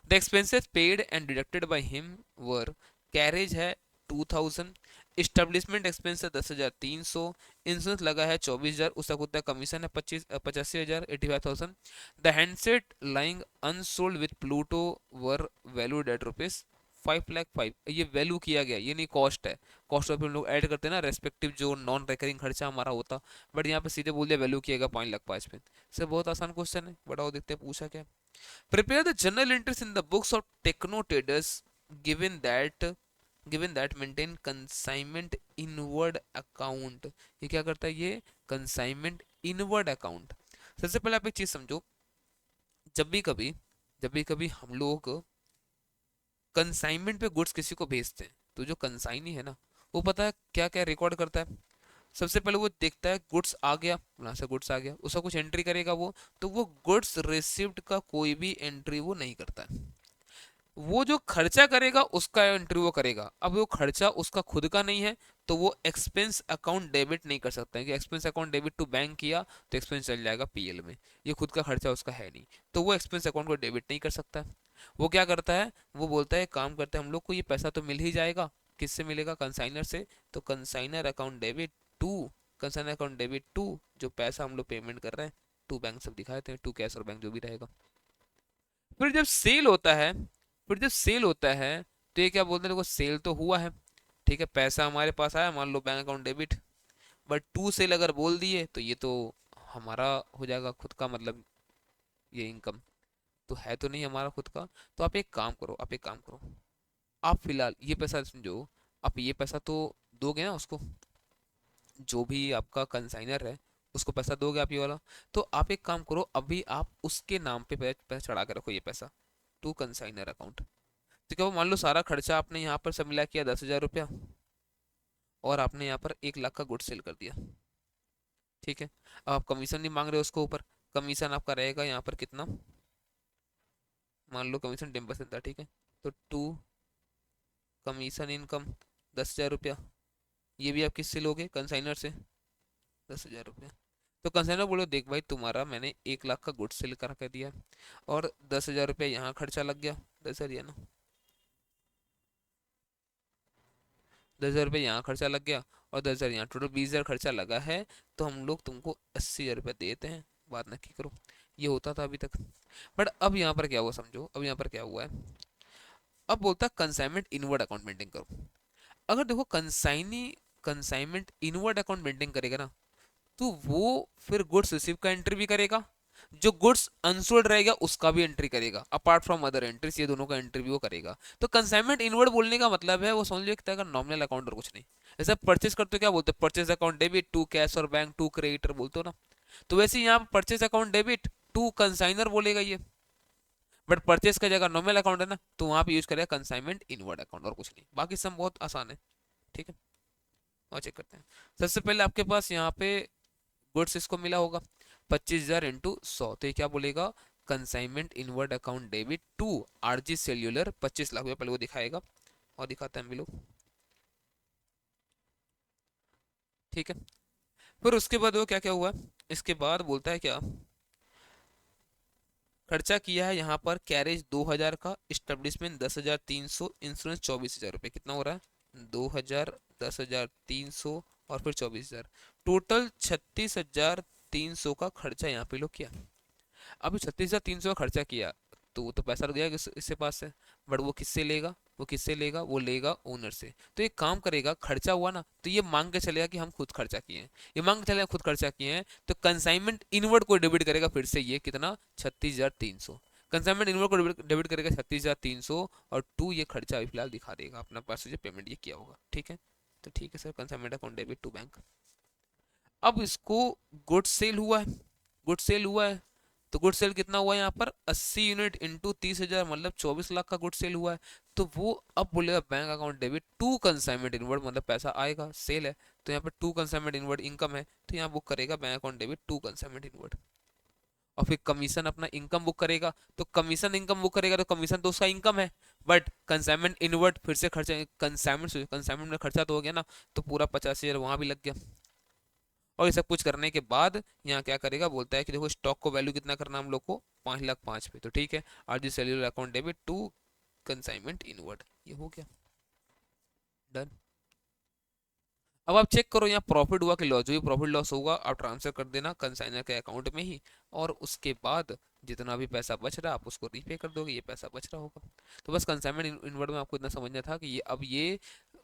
The expenses paid and deducted by him were, carriage है 2,000, इस्टेब्लिशमेंट एक्सपेंस है 10,300, इंश्योरेंस लगा है 24,000, उसका खुद का कमीशन है 85,000 85,000। The handset lying unsold with Pluto were valued at rupees 5,05,000, ये वैल्यू किया गया, ये नहीं कॉस्ट है। कॉस्ट ऑफ हम लोग ऐड करते हैं ना रेस्पेक्टिव जो नॉन रिकरिंग खर्चा हमारा होता, बट यहाँ पे सीधे बोल दिया वैल्यू किया गया 5,05,000 पे। सर बहुत आसान क्वेश्चन है, बताओ देखते हैं पूछा क्या। Prepare the journal entries in the books of techno traders given that maintain consignment inward account। ये क्या करता है ये consignment inward account। सबसे पहले आप एक चीज समझो, जब भी कभी हम लोग कंसाइनमेंट पे गुड्स किसी को भेजते हैं, तो जो कंसाइनी है ना, वो पता है क्या क्या रिकॉर्ड करता है। सबसे पहले वो देखता है गुड्स आ गया, वहां से गुड्स आ गया, उसका कुछ एंट्री करेगा वो, तो वो गुड्स रिसिव्ड का कोई भी एंट्री वो नहीं करता है। वो जो खर्चा करेगा उसका एंट्री वो करेगा। अब वो खर्चा उसका खुद का नहीं है, तो वो एक्सपेंस अकाउंट डेबिट नहीं कर सकता है कि expense account debit to bank किया तो एक्सपेंस चल जाएगा पीएल में, ये खुद का खर्चा उसका है नहीं, तो वो एक्सपेंस अकाउंट को डेबिट नहीं कर सकता है। वो क्या करता है, वो बोलता है काम करते हैं हम लोग को ये पैसा तो मिल ही जाएगा, किससे मिलेगा, कंसाइनर से, तो consignor account debit to, consignor account debit to जो पैसा हम लोग पेमेंट कर रहे हैं, टू बैंक सब दिखाए थे, टू कैश और बैंक जो भी रहेगा। फिर जब सेल होता है, तो ये क्या बोलते हैं, देखो सेल तो हुआ है, ठीक है, पैसा हमारे पास आया, मान लो bank account debit, but to sale अगर बोल दिए तो ये तो हमारा हो जाएगा खुद का, मतलब ये इनकम तो है तो नहीं हमारा खुद का। तो आप एक काम करो, आप फिलहाल ये पैसा समझो, आप ये पैसा तो दोगे ना उसको, जो भी आपका कंसाइनर है उसको पैसा दोगे आप ये वाला। तो आप एक काम करो, अभी आप उसके नाम पे पैसा चढ़ा के रखो, ये पैसा टू कंसाइनर अकाउंट। तो क्या वो मान लो सारा खर्चा आपने यहाँ पर सब मिला किया 10,000 रुपया, और आपने यहाँ पर 1 लाख का गुड सेल कर दिया, ठीक है। अब आप कमीशन नहीं मांग रहे उसको ऊपर, कमीशन आपका रहेगा यहाँ पर कितना, मान लो कमीशन 10% था, ठीक है। तो टू कमीशन इनकम 10,000 रुपया, ये भी आप किससे लोगे, कंसाइनर से 10,000 रुपया। तो कंसाइनर बोलो देख भाई तुम्हारा मैंने 1 लाख का गुड सेल करा के दिया, और 10,000 रुपया यहाँ खर्चा लग गया, 10,000 है ना, 10,000 रुपये यहाँ खर्चा लग गया, और 10,000 यहाँ, टोटल 20,000 खर्चा लगा है, तो हम लोग तुमको 80,000 रुपया देते हैं, बात नक्की करो। ये होता था अभी तक, बट अब यहाँ पर क्या हुआ समझो, अब यहाँ पर क्या हुआ है, अब बोलता है कंसाइनमेंट इनवर्ड अकाउंट मेंटेन करो। अगर देखो कंसाइनमेंट इनवर्ड अकाउंट मेंटेन करेगा ना, तो वो फिर गुड्स रिसीव का एंट्री भी करेगा, जो गुड्स अनसोल्ड रहेगा उसका भी एंट्री करेगा, अपार्ट फ्रॉम अदर एंट्रीज, ये दोनों का एंट्री भी वो करेगा। तो कंसाइनमेंट इनवर्ड बोलने का मतलब है वो समझ लो एक तरह का नॉमिनल अकाउंट और कुछ नहीं। जैसे परचेज करते हो क्या बोलते हैं, purchase account debit to cash और बैंक टू क्रेडिटर बोलते हो ना, तो वैसे ही यहाँ purchase account debit to consignor बोलेगा ये, बट परचेज का जगह नॉमिनल अकाउंट है ना, तो वहां पे यूज करेगा कंसाइनमेंट इनवर्ड अकाउंट और कुछ नहीं, बाकी सब बहुत आसान है, ठीक है। और चेक करते हैं, सबसे पहले आपके पास यहाँ पे गुड्स इसको मिला होगा 25,000 इंटू 100, तो ये क्या बोलेगा, consignment inward account debit to RG cellular 25 lakh रुपया, पहले वो दिखाएगा, और दिखाते हैं हम भी लोग, ठीक है। फिर उसके बाद वो क्या क्या हुआ, इसके बाद बोलता है क्या, खर्चा किया है यहाँ पर कैरेज 2,000 का, इस्टेब्लिशमेंट 10,300, इंश्योरेंस 24,000 रुपये, कितना हो रहा है 2,000, 10,300 और फिर 24,000, टोटल 36,300 का खर्चा यहाँ पे लोग किया। अभी 36,300 का खर्चा किया, तो वो तो पैसा तो गया इससे पास से, बट वो किससे लेगा, वो लेगा ओनर से। तो ये काम करेगा, खर्चा हुआ ना, तो ये मांग के चलेगा कि हम खुद खर्चा किए हैं, ये मांग के चलेगा खुद खर्चा किए हैं, तो कंसाइनमेंट इनवर्ड को डेबिट करेगा फिर से, ये कितना 36,300, कंसाइनमेंट इनवर्ड को डेबिट करेगा 36,300, और टू ये खर्चा अभी फिलहाल दिखा देगा अपना पास से जो पेमेंट ये किया होगा, ठीक है। तो ठीक है sir, consignment account debit to bank. अब इसको गुड सेल हुआ है, गुड सेल हुआ है, तो गुड सेल कितना हुआ यहाँ पर 80 यूनिट इंटू 30,000 मतलब 24 लाख का गुड सेल हुआ है। तो वो अब बोलेगा bank account debit to consignment inward, मतलब पैसा आएगा, सेल है तो यहाँ पर टू कंसाइनमेंट इनवर्ड इनकम है, तो यहाँ बुक करेगा bank account debit to consignment inward. और फिर कमीशन अपना इनकम बुक करेगा, तो कमीशन इनकम बुक करेगा तो कमीशन तो उसका इनकम है, बट कंसाइनमेंट इनवर्ड फिर से खर्चा, कंसाइनमेंट में खर्चा तो हो गया ना, तो पूरा 50,000 वहां भी लग गया। और ये सब कुछ करने के बाद यहाँ क्या करेगा, बोलता है कि देखो स्टॉक को वैल्यू कितना करना हम लोग को 5,05,000 पे, तो ठीक है, R G cellular account debit to consignment inward, ये हो गया डन। अब आप चेक करो यहाँ प्रॉफिट हुआ कि लॉस, जो भी प्रॉफिट लॉस होगा आप ट्रांसफर कर देना कंसाइनर के अकाउंट में ही, और उसके बाद जितना भी पैसा बच रहा है आप उसको रीपे कर दोगे, ये पैसा बच रहा होगा। तो बस कंसाइनमेंट इनवर्ड में आपको इतना समझना था कि ये अब ये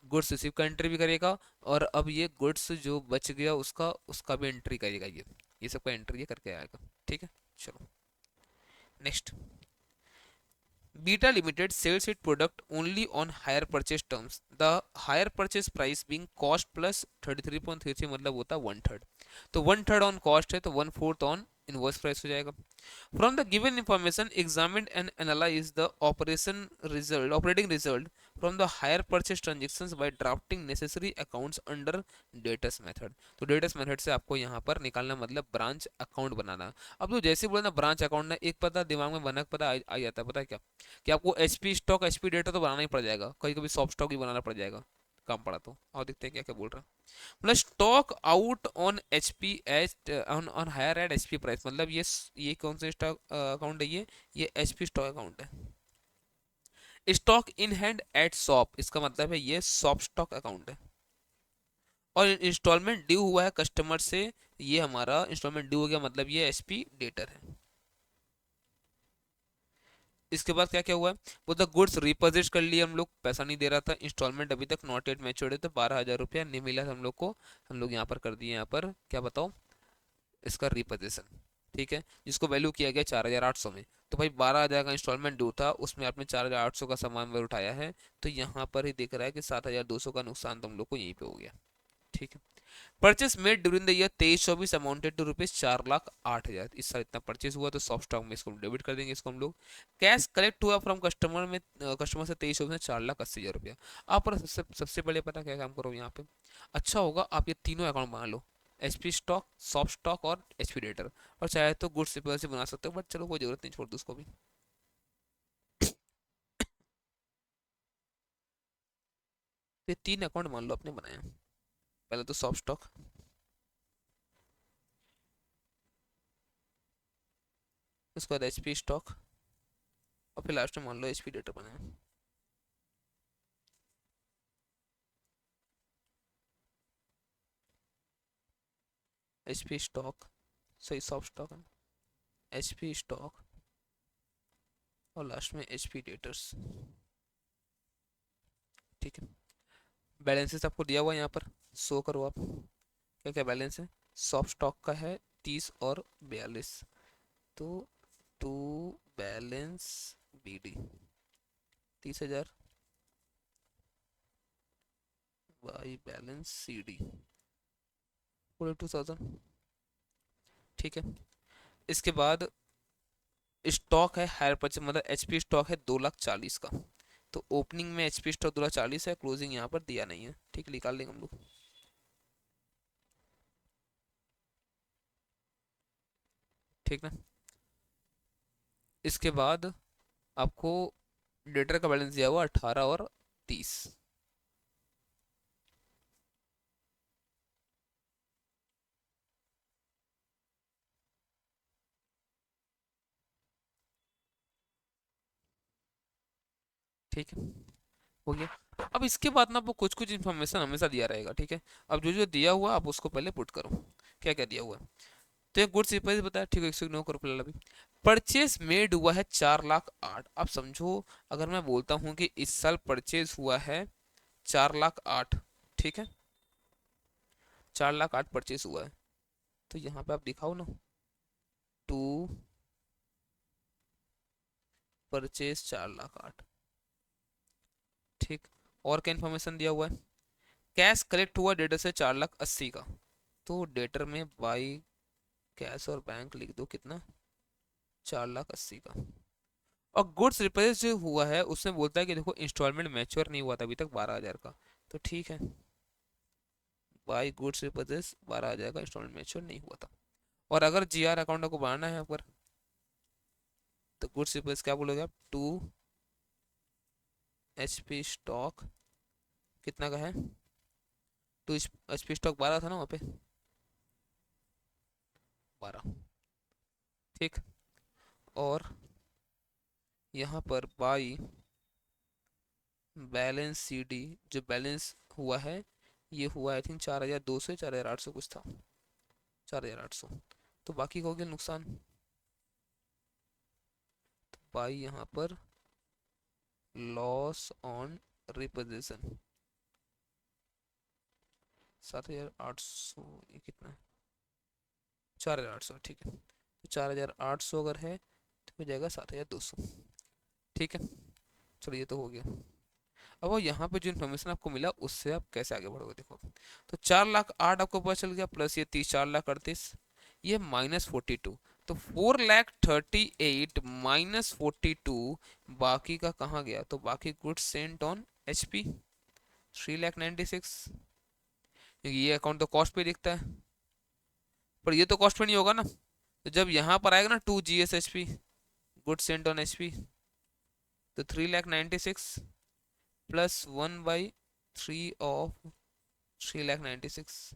गुड्स रिसीव का एंट्री भी करेगा, और अब ये गुड्स जो बच गया उसका उसका भी एंट्री करेगा, ये सबका एंट्री ये करके आएगा। ठीक है, चलो next. Beta Limited sells its product only on higher purchase terms. The higher purchase price being cost plus 33.33 मतलब होता है वन थर्ड, तो वन थर्ड ऑन कॉस्ट है तो one fourth on inverse price हो जाएगा। From the given information, examine and analyze the operating result from the higher purchase transactions by drafting necessary accounts under debtors method। तो debtors method से आपको यहाँ पर निकालना मतलब ब्रांच अकाउंट बनाना। अब तो जैसे ही बोला ना ब्रांच अकाउंट ना, एक पता दिमाग में बनक पता आ जाता है, पता है क्या, कि आपको एचपी स्टॉक एचपी डेटा तो बनाना ही पड़ जाएगा, कभी कभी सॉफ्ट स्टॉक भी बनाना पड़ जाएगा, काम पड़ा तो। और देखते हैं क्या क्या बोल रहा है। मतलब stock out on HP H on on hire at HP price, मतलब ये कौन सा स्टॉक अकाउंट है, ये एचपी स्टॉक अकाउंट है। Stock in hand at shop, इसका मतलब है ये शॉप स्टॉक अकाउंट है। और इंस्टॉलमेंट ड्यू हुआ है कस्टमर से, ये हमारा इंस्टॉलमेंट ड्यू हो गया, मतलब ये एचपी डेटर है। इसके बाद क्या क्या हुआ है, वो द गुड्स रिपोजिट कर लिए हम लोग, पैसा नहीं दे रहा था, इंस्टॉलमेंट अभी तक नॉट एट मैच्योर्ड है, तो 12,000 रुपया नहीं मिला हम लोग को, हम लोग यहाँ पर कर दिए, यहाँ पर क्या बताओ, इसका रिपोजिशन। ठीक है, जिसको वैल्यू किया गया 4,800 में, तो भाई 12,000 का इंस्टॉलमेंट ड्यू था, उसमें आपने 4,800 का सामान वह उठाया है, तो यहाँ पर ही दिख रहा है कि 7,200 का नुकसान तो हम लोग को यहीं पे हो गया। ठीक है, purchase made during the year 23-24 amounted to rupees 4,08,000, इस साल इतना परचेस हुआ तो सॉफ्ट स्टॉक में इसको डेबिट कर देंगे, इसको हम लोग। कैश कलेक्ट हुआ फ्रॉम कस्टमर में, कस्टमर से 23-24 में 4,80,000 रुपया। आप पर सबसे पहले पता क्या काम करो यहाँ पे, अच्छा होगा आप ये तीनों अकाउंट बना लो, एचपी स्टॉक, सॉफ्ट स्टॉक और एचपी डेटर, और चाहे तो गुड्स से बना सकते हो, बट चलो कोई जरूरत नहीं, छोड़ दो उसको भी। ये तीन अकाउंट मान लो आपने बनाया, पहले तो सॉफ्ट स्टॉक, उसके बाद एचपी स्टॉक, और फिर लास्ट में मान लो एचपी डेटर बनाया। एचपी स्टॉक, सही सॉफ्ट स्टॉक है, एचपी स्टॉक और लास्ट में एचपी डेटर्स। ठीक है, बैलेंसेस आपको दिया हुआ है यहाँ पर, शो करो आप क्या क्या बैलेंस है। सॉफ्ट स्टॉक का है 30 और 42, तो to balance BD 30,000 by balance C D 42,000। ठीक है, इसके बाद स्टॉक है हायर परचेज, मतलब एचपी स्टॉक है 2,40,000 का, तो ओपनिंग में एचपी स्टॉक 2,40,000 है, क्लोजिंग यहाँ पर दिया नहीं है, ठीक है, निकाल लेंगे हम लोग। ठीक ना, इसके बाद आपको डेटर का बैलेंस दिया हुआ 18 और 30। ठीक है, हो गया। अब इसके बाद ना आपको कुछ कुछ इन्फॉर्मेशन हमेशा दिया रहेगा, ठीक है, अब जो जो दिया हुआ आप उसको पहले पुट करो, क्या क्या दिया हुआ है। तो एक गुड्स रिप्लेस बताया, ठीक है, 109 करो फिलहाल अभी। परचेज मेड हुआ है 4,08,000, अब समझो अगर मैं बोलता हूँ कि इस साल परचेज हुआ है 4,08,000, ठीक है, 4,08,000 परचेज हुआ है, तो यहाँ पे आप दिखाओ ना, टू परचेज 4,08,000। ठीक, और क्या इन्फॉर्मेशन दिया हुआ है, कैश कलेक्ट हुआ डेटर से 4,80,000 का, तो डेटर में बाई कैश और बैंक लिख दो, कितना 4,80,000 का। और गुड्स रिप्लेस जो हुआ है उसमें बोलता है कि देखो इंस्टॉलमेंट मैच्योर नहीं हुआ था अभी तक 12,000 का। तो ठीक है, बाई गुड्स रिप्लेस 12,000 का इंस्टॉलमेंट मैच्योर नहीं हुआ था। और अगर जीआर अकाउंट को बढ़ाना है यहाँ पर, तो गुड्स रिप्लेस क्या बोलोगे आप, 2 HP स्टॉक कितना का है, 2 HP स्टॉक 12 था ना वहाँ पे, 12। ठीक। और यहाँ पर बाई बैलेंस CD, जो बैलेंस हुआ है ये हुआ आई थिंक 4,200 4,800 कुछ था, 4,800। तो बाकी का हो गया नुकसान। तो बाई यहाँ पर लॉस ऑन रिपोजिशन 7,800, ये कितना है, 4,800, ठीक है। तो 4,800 अगर है तो हो जाएगा 7,200। ठीक है, चलो ये तो हो गया। अब वो यहाँ पे जो इन्फॉर्मेशन आपको मिला उससे आप कैसे आगे बढ़ोगे, देखो। तो 4,08,000 आपको पता चल गया, प्लस ये 30, 4,38,000, ये -42। तो 4,38,000 -42, बाकी का कहाँ गया, तो बाकी गुड्स सेंट ऑन HP 3,96,000। ये अकाउंट तो कॉस्ट पे दिखता है, पर ये तो कॉस्ट पे नहीं होगा ना। तो जब यहाँ पर आएगा ना 2 GSHP good Saint on HP, तो 3,96,000 प्लस 1/3 ऑफ 3,96,000,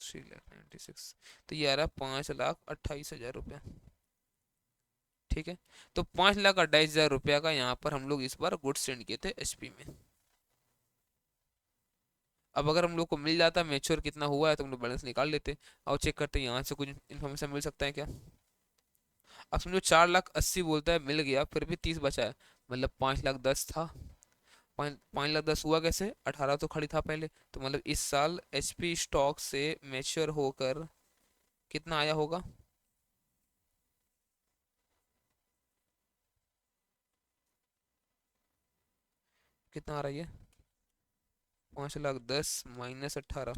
3,96,000, तो ये आ रहा है 5,28,000 रुपया। ठीक है, तो 5,28,000 रुपया का यहाँ पर हम लोग इस बार गुड सेंड किए थे HP में। अब अगर हम लोग को मिल जाता मेच्योर कितना हुआ है तो हम लोग बैलेंस निकाल लेते और चेक करते यहाँ से कुछ इन्फॉर्मेशन मिल सकता है क्या। अब समझो 4,80,000 बोलता है मिल गया, फिर भी 30 बचा है, मतलब 5,10,000 था। 5,10,000 हुआ कैसे, 18 तो खड़ी था पहले, तो मतलब इस साल HP स्टॉक से मैच्योर होकर कितना आया होगा, कितना आ रहा है, 5,10,000 -18,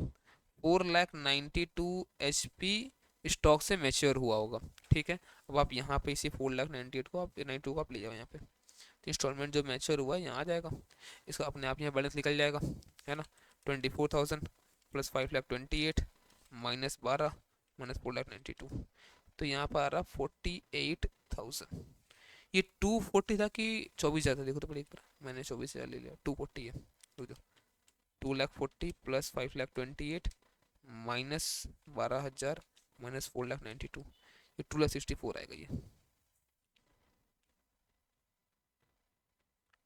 4,92,000 HP स्टॉक से मैच्योर हुआ होगा। ठीक है, अब आप यहाँ पे इसी 4,98,000 को आप 92 को आप ले जाओ यहाँ पे, तो इंस्टॉलमेंट जो मैच्योर हुआ है यहाँ आ जाएगा, इसका अपने आप यहाँ बैलेंस निकल जाएगा, है ना। 24,000 प्लस 5,28,000 -12 -4,92, तो यहाँ पर आ रहा 48,000। ये 240 था कि 24,000 था, देखो तो पहले एक बार, मैंने 24,000 ले लिया, 240 है, रुक जाओ। 2,40,000 प्लस 5,28,000 -12,000 -4,92, ये 2,64 आएगा ये।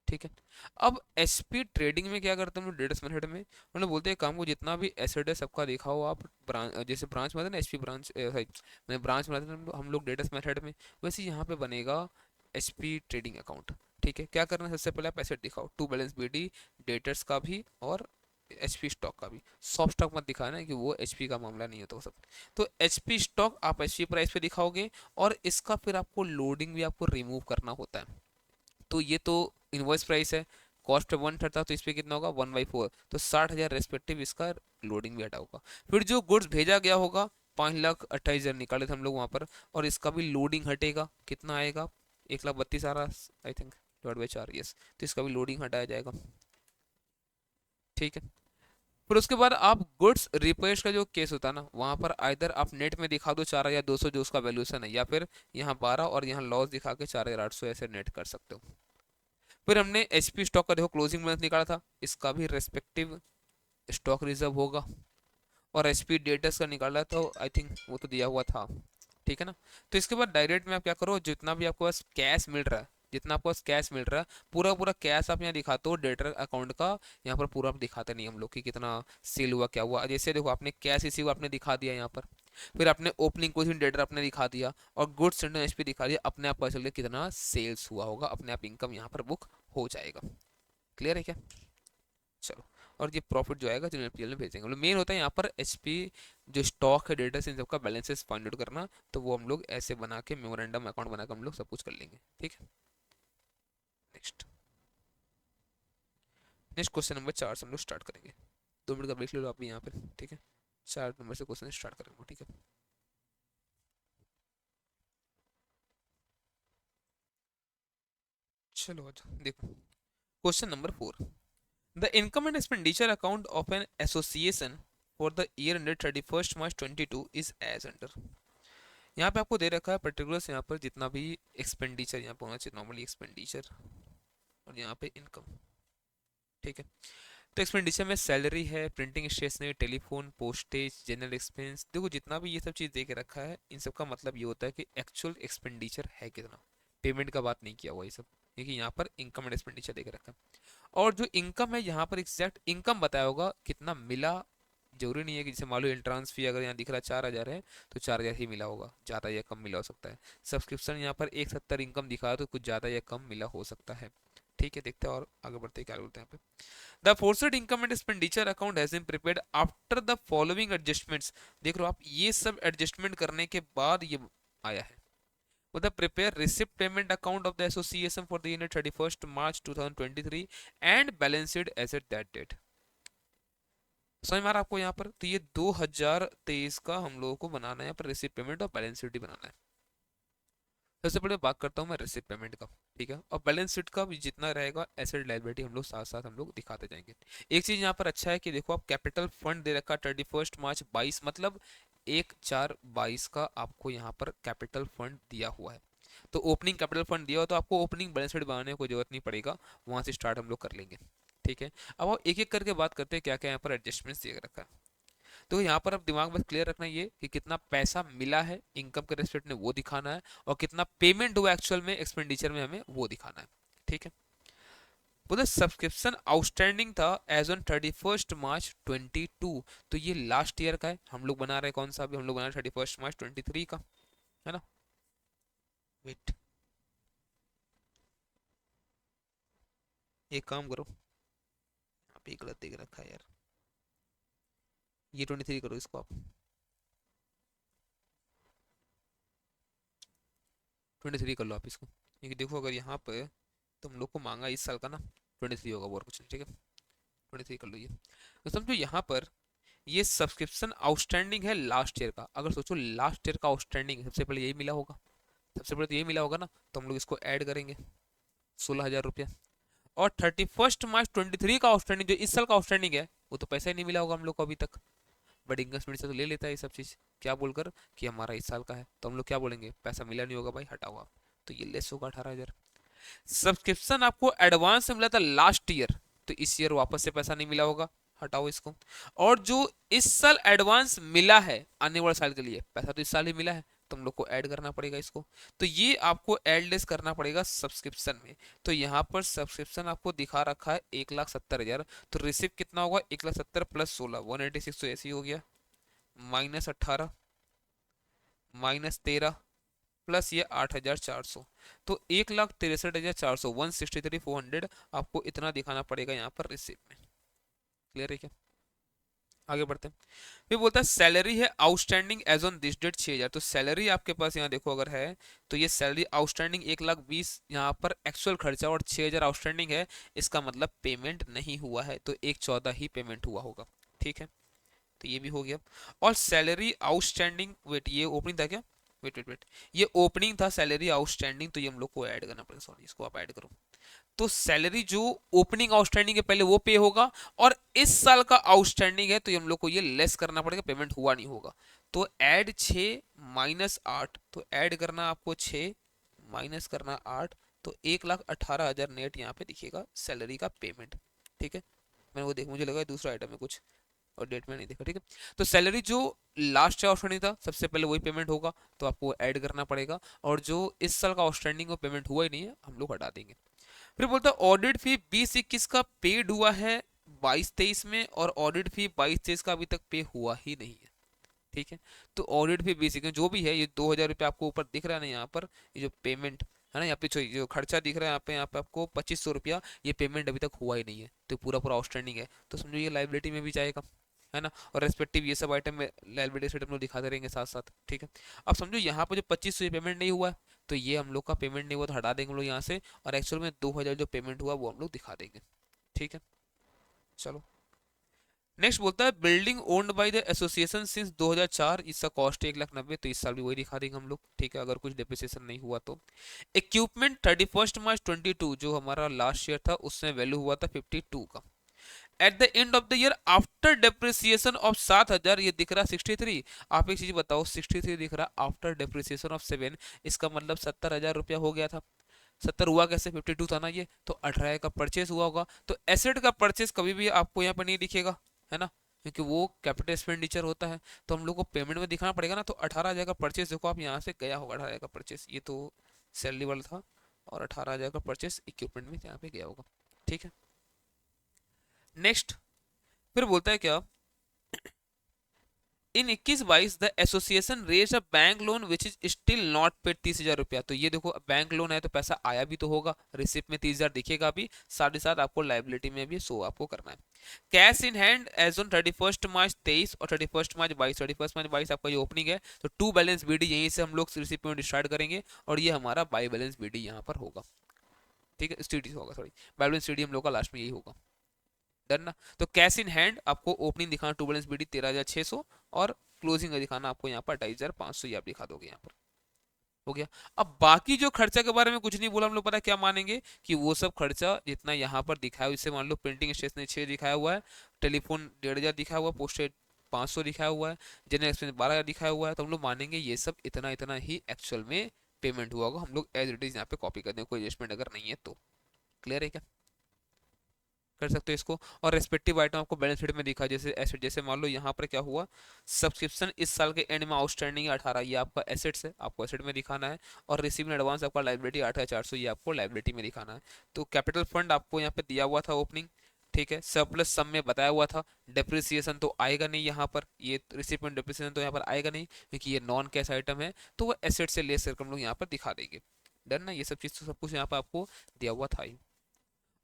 ठीक है, अब SP ट्रेडिंग में क्या करते हैं हम लोग, डेट्स मेथड में मतलब बोलते हैं काम को, जितना भी एसेट है सबका दिखाओ आप, ब्रांच जैसे ब्रांच बनाते हैं ना, SP ब्रांच, सॉरी मैं ब्रांच बनाते हैं हम लोग डेट्स मेथड में, वैसे यहाँ पे बनेगा SP ट्रेडिंग अकाउंट। ठीक है, क्या करना है, सबसे पहले आप एसेट दिखाओ, टू बैलेंस BD डेटर्स का भी और HP स्टॉक का भी। सॉफ्ट स्टॉक मत दिखाना कि वो HP का मामला नहीं होता वो सब। तो HP स्टॉक आप HP प्राइस पे दिखाओगे, और इसका फिर आपको लोडिंग भी आपको रिमूव करना होता है। तो ये तो इनवॉइस प्राइस है, कॉस्ट पे 1/3 था, तो इस पे कितना होगा 1/4, तो 60,000 रेस्पेक्टिव इसका लोडिंग भी हटा होगा। फिर जो गुड्स भेजा गया होगा 5,28,000 निकाले थे हम लोग वहां पर, और इसका भी लोडिंग हटेगा, कितना आएगा 1,32,000 आ रहा I think, divide by 4, yes, तो इसका भी लोडिंग हटाया जाएगा। ठीक है, फिर उसके बाद आप गुड्स रिपेयर्स का जो केस होता है ना, वहां पर आइदर आप नेट में दिखा दो 4,200 जो उसका वैल्यूएशन है, या फिर यहाँ 12 और यहाँ लॉस दिखा के 4,800 ऐसे नेट कर सकते हो। फिर हमने HP स्टॉक का देखो क्लोजिंग बैलेंस निकाला था, इसका भी रेस्पेक्टिव स्टॉक रिजर्व होगा, और HP डेटर्स का निकाला तो आई थिंक वो तो दिया हुआ था। ठीक है ना, तो इसके बाद डायरेक्ट में आप क्या करो, जितना भी आपको पास कैश मिल रहा है, जितना आपको पास कैश मिल रहा है पूरा पूरा कैश आप यहाँ दिखाते हो डेटर अकाउंट का, यहाँ पर पूरा आप दिखाते नहीं हम लोग कि कितना सेल हुआ क्या हुआ। जैसे देखो आपने कैश इसी को आपने दिखा दिया यहाँ पर, फिर आपने ओपनिंग क्लोजिंग डेटर आपने दिखा दिया, और गुड्स सेंटर HP दिखा दिया, अपने आप पता चल गया कितना सेल्स हुआ होगा, अपने आप इनकम यहाँ पर बुक हो जाएगा। क्लियर है क्या, चलो। और ये प्रॉफिट जो आएगा जनरल PL में भेजेंगे, मतलब मेन होता है यहाँ पर HP जो स्टॉक है डेटा इन सबका बैलेंसेस फाइंड आउट करना, तो वो हम लोग ऐसे बना के मेमोरेंडम अकाउंट बना के हम लोग सब कुछ कर लेंगे। ठीक है, नेक्स्ट नेक्स्ट क्वेश्चन नंबर 4 से हम लोग स्टार्ट करेंगे। 2 मिनट का ब्रेक ले लो आप भी यहाँ पे, ठीक है। 4 नंबर से क्वेश्चन स्टार्ट करेंगे, ठीक है। चलो अच्छा देखो, question number 4। The income and expenditure account of an association for the year ended 31 March 22 is as under. यहाँ पे आपको दे रखा है पर्टिकुलर्स, यहाँ पर जितना भी एक्सपेंडिचर यहाँ पे होना चाहिए, नॉर्मली एक्सपेंडिचर, और यहाँ पे इनकम, ठीक है। तो एक्सपेंडिचर में सैलरी है, printing stationery, telephone, postage, general expense, देखो जितना भी ये सब चीज़ दे के रखा है, इन सब का मतलब ये होता है कि एक्चुअल एक्सपेंडिचर है कितना, पेमेंट का बात नहीं किया हुआ ये सब, क्योंकि यहाँ पर इनकम एंड एक्सपेंडिचर दे के रखा है। और जो इनकम है यहाँ पर एग्जैक्ट इनकम बताया होगा कितना मिला, जरूरी नहीं है कि जैसे मान लो एंट्रांस फी अगर यहाँ दिख रहा है 4,000 है तो 4,000 ही मिला होगा, ज़्यादा या कम मिला हो सकता है। सब्सक्रिप्शन यहाँ पर 170 इनकम दिखा है तो कुछ ज़्यादा या कम मिला हो सकता है, ठीक है। देखते हैं और आगे बढ़ते हैं क्या बोलते हैं यहाँ पे। The forced income and expenditure account has been prepared after the following adjustments. देख रहे हो आप, ये सब एडजस्टमेंट करने के बाद ये आया है। मतलब prepare receipt payment account of the association for the year 31 March 2023 and balance sheet as at that date. समझ में आ रहा है आपको यहाँ पर? तो ये 2023 का हम लोगों को बनाना है यहाँ पर रिसिप्ट पेमेंट और बैलेंस शीट ही बनाना है। सबसे पहले बात करता हूँ मैं रिसिप्ट पेमेंट का, ठीक है। और बैलेंस शीट का भी जितना रहेगा एसेट लायबिलिटी हम लोग साथ साथ हम लोग दिखाते जाएंगे। एक चीज यहाँ पर अच्छा है कि देखो आप कैपिटल फंड दे रखा 31 मार्च 22, मतलब 1/4/22 का आपको यहाँ पर कैपिटल फंड दिया हुआ है। तो ओपनिंग कैपिटल फंड दिया हो तो आपको ओपनिंग बैलेंस शीट बनाने की कोई जरूरत नहीं पड़ेगा, वहां से स्टार्ट हम लोग कर लेंगे, ठीक है। अब आप एक एक करके बात करते हैं क्या क्या यहाँ पर एडजस्टमेंट्स दिया रखा है। तो यहाँ पर अब दिमाग में क्लियर रखना ये कि कितना पैसा मिला है इनकम के रेस्पेक्ट में वो दिखाना है, और कितना पेमेंट हुआ एक्चुअल में एक्सपेंडिचर में हमें वो दिखाना है, ठीक है। बोले सब्सक्रिप्शन आउटस्टैंडिंग था एज ऑन 31 मार्च 22, तो ये लास्ट ईयर का है। हम लोग बना रहे हैं कौन सा, अभी हम लोग बना रहे हैं 31 मार्च 23 का, है ना। वेट, एक काम करो, यहाँ पे गलत देख रखा है यार, ये 23 करो इसको आप, 23 कर लो आप इसको, क्योंकि देखो अगर यहाँ पे तुम लोग को मांगा इस साल का ना, 23 होगा और कुछ नहीं, ठीक है। 23 कर लो ये। तो समझो यहाँ पर ये सब्सक्रिप्शन आउटस्टैंडिंग है लास्ट ईयर का। अगर सोचो लास्ट ईयर का आउटस्टैंडिंग सबसे पहले यही मिला होगा, सबसे पहले तो यही मिला होगा ना, तो हम लोग इसको ऐड करेंगे 16,000 रुपया। और 31 मार्च 23 का आउटस्टैंडिंग जो इस साल का आउटस्टैंडिंग है वो तो पैसा ही नहीं मिला होगा हम लोग को अभी तक, बट इन्वेस्टमेंट से तो ले लेता है ये सब चीज़, क्या बोलकर कि हमारा इस साल का है, तो हम लोग क्या बोलेंगे, पैसा मिला नहीं होगा भाई, हटाओ आप, तो ये लेस होगा 18,000। सब्सक्रिप्शन आपको एडवांस से मिला था लास्ट ईयर, तो इस ईयर वापस से पैसा नहीं मिला होगा, हटाओ इसको। और जो इस साल एडवांस मिला है आने वाले साल के लिए, पैसा तो इस साल ही मिला है, तो हम लोग को ऐड करना पड़ेगा इसको, तो ये आपको एड लेस करना पड़ेगा सब्सक्रिप्शन में। तो यहाँ पर सब्सक्रिप्शन आपको दिखा रखा है 1,70,000, तो रिसिप्ट कितना होगा, 1,70,000 प्लस 16 186, तो ऐसे ही हो गया, -18 -13 प्लस ये 8,400, तो 1,63,400 163,400 आपको इतना दिखाना पड़ेगा यहाँ पर रिसिप्ट में। क्लियर है क्या? आगे बढ़ते हैं। फिर बोलता है सैलरी है outstanding as on this date 6,000, तो सैलरी आपके पास यहाँ देखो अगर है तो ये सैलरी आउटस्टैंडिंग 1,20,000 यहाँ पर एक्चुअल खर्चा, और 6,000 आउटस्टैंडिंग है, इसका मतलब पेमेंट नहीं हुआ है, तो 1/14 ही पेमेंट हुआ होगा, ठीक है। तो ये भी हो गया। और सैलरी आउटस्टैंडिंग, वेट ये ओपनिंग था क्या, वेट वेट वेट, ये ओपनिंग था सैलरी आउटस्टैंडिंग, तो ये हम लोग को ऐड करना पड़ेगा, सॉरी इसको आप ऐड करो। तो सैलरी जो ओपनिंग आउटस्टैंडिंग है पहले वो पे होगा, और इस साल का आउटस्टैंडिंग है तो हम लोग को ये लेस करना पड़ेगा, पेमेंट हुआ नहीं होगा, तो ऐड 6 -8, तो ऐड करना आपको 6 माइनस करना 8, तो 1,18,000 नेट यहाँ पे दिखेगा सैलरी का पेमेंट, ठीक है। मैंने वो देख, मुझे लगा दूसरा आइटम है कुछ और डेट में नहीं देखा, ठीक है। तो सैलरी जो लास्ट आउटस्टैंडिंग था सबसे पहले वही पेमेंट होगा, तो आपको ऐड करना पड़ेगा, और जो इस साल का आउटस्टैंडिंग वो पेमेंट हुआ ही नहीं है हम लोग हटा देंगे। फिर बोलता है ऑडिट फी 20-21 का पेड हुआ है 22-23 में, और ऑडिट फी 22-23 का अभी तक पे हुआ ही नहीं है, ठीक है। तो ऑडिट फी 20-21 जो भी है, ये 2,000 रुपये आपको ऊपर दिख रहा है ना यहाँ पर, ये जो पेमेंट है ना, यहाँ पे जो खर्चा दिख रहा है यहाँ पे आपको 2,500 रुपया, ये पेमेंट अभी तक हुआ ही नहीं है, तो पूरा पूरा आउटस्टैंडिंग है, तो समझो ये लाइबिलिटी में भी जाएगा, है ना। और रेस्पेक्टिव ये सब आइटम में लाइबिलिटी सेट हम लोग दिखाते रहेंगे साथ साथ, ठीक है। अब समझो यहाँ पर जो 2,500 ये पेमेंट नहीं हुआ है, तो ये हम लोग का पेमेंट नहीं हुआ तो हटा देंगे हम लोग यहाँ से, और एक्चुअल में 2,000 जो पेमेंट हुआ वो हम लोग दिखा देंगे, ठीक है। चलो नेक्स्ट बोलता है building owned by the association since 2004, इसका कॉस्ट 1,90,000, तो इस साल भी वही दिखा देंगे हम लोग, ठीक है, अगर कुछ डेप्रिसिएशन नहीं हुआ तो। इक्विपमेंट 31 मार्च 2022, जो हमारा लास्ट ईयर था उसमें वैल्यू हुआ था 52 का। Eight the end of the year after depreciation of 7,000, ये दिख रहा 63। आप एक चीज बताओ, 63 दिख रहा आफ्टर डेप्रिसिएशन ऑफ 7, इसका मतलब 70,000 रुपया हो गया था। 70 हुआ कैसे, 52 था ना ये, तो 18 का परचेस हुआ होगा। तो एसेट का परचेस कभी भी आपको यहाँ पर नहीं दिखेगा, है ना, क्योंकि वो कैपिटल एक्सपेंडिचर होता है। तो हम लोग को पेमेंट में दिखाना पड़ेगा ना, तो 18,000 का परचेस देखो आप यहाँ से गया होगा, 18,000 का परचेस, ये तो सैलरी वाला था, और 18,000 का परचेस इक्विपमेंट में यहाँ पे गया होगा, ठीक है। नेक्स्ट फिर बोलता है क्या, in 21-22 the association raised a bank loan which is still not paid 30,000 रुपया। तो ये देखो बैंक लोन है तो पैसा आया भी तो होगा, रिसिप्ट में 30,000 दिखेगा भी, साथ ही साथ आपको लाइबिलिटी में भी शो आपको करना है। Cash in hand as on 31 March 23 और 31 मार्च 22, 31 मार्च 22 आपका ये ओपनिंग है, तो टू बैलेंस बीडी यहीं से हम लोग रिसिप्ट में स्टार्ट करेंगे, और ये हमारा बाई बैलेंस बीडी यहाँ पर होगा, ठीक है, स्टीडी होगा, सॉरी बाई बैलेंस बीडी हम लोग का लास्ट में यही होगा, डन ना। तो कैश इन हैंड आपको ओपनिंग दिखाना टू बैलेंस बीडी 13,600, और क्लोजिंग दिखाना आपको यहाँ पर 28,500, ये आप दिखा दोगे यहाँ पर, हो गया। अब बाकी जो खर्चा के बारे में कुछ नहीं बोला हम लोग, पता क्या मानेंगे कि वो सब खर्चा जितना यहाँ पर दिखाया है, इससे मान लो प्रिंटिंग स्टेशनरी 6 दिखाया हुआ है, टेलीफोन 1,500 दिखाया हुआ है, पोस्टेड 500 दिखाया हुआ है, जनरल एक्सपेंस 12,000 दिखाया हुआ है, तो हम लोग मानेंगे ये सब इतना इतना ही एक्चुअल में पेमेंट हुआ होगा। हम लोग एज इट इज यहाँ पे कॉपी कर देंगे, कोई एडजस्टमेंट अगर नहीं है तो। क्लियर है क्या, कर सकते हो इसको। और रेस्पेक्टिव आइटम आपको बैलेंस शीट में दिखा, जैसे एसेट, जैसे मान लो यहाँ पर क्या हुआ, सब्सक्रिप्शन इस साल के एंड में आउटस्टैंडिंग है 18, ये आपका एसेट्स है, आपको एसेट में दिखाना है, और रिसीव इन एडवांस आपका लाइबिलिटी 8,400, ये आपको लाइबिलिटी में दिखाना है। तो कैपिटल फंड आपको यहाँ पे दिया हुआ था ओपनिंग, ठीक है, सरप्लस सम में बताया हुआ था, डेप्रिसिएशन तो आएगा नहीं यहाँ पर, ये रिसिप्ट में डेप्रिसिएशन तो यहाँ पर आएगा नहीं, क्योंकि ये नॉन कैश आइटम है, तो वो एसेट से लेस करके हम लोग यहाँ पर दिखा देंगे। डन ना, ये सब चीज़ तो सब कुछ यहाँ पर आपको दिया हुआ था ही।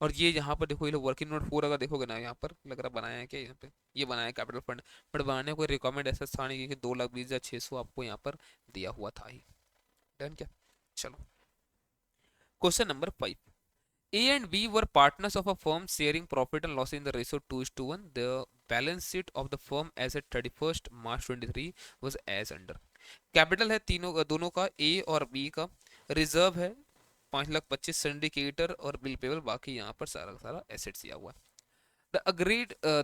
और ये यहाँ पर देखो, ये लोग वर्किंग नोट 4 अगर देखोगे ना, यहाँ पर लग रहा बनाया है क्या यहाँ पे, ये बनाया है कैपिटल फंड, बट बनाने को रिक्वायरमेंट ऐसा था नहीं, कि 2,20,600 आपको यहाँ पर दिया हुआ था ही। डन क्या, चलो question number 5। A and B were partners of a firm sharing profit and loss in the ratio 2:1. The balance sheet of the firm as at 31st March 23 was as under. Capital है तीनों दोनों का, ए और B का, reserve है 5,25,000, syndicator और bill payable, बाकी यहाँ पर सारा सारा एसेट्स दिया हुआ है।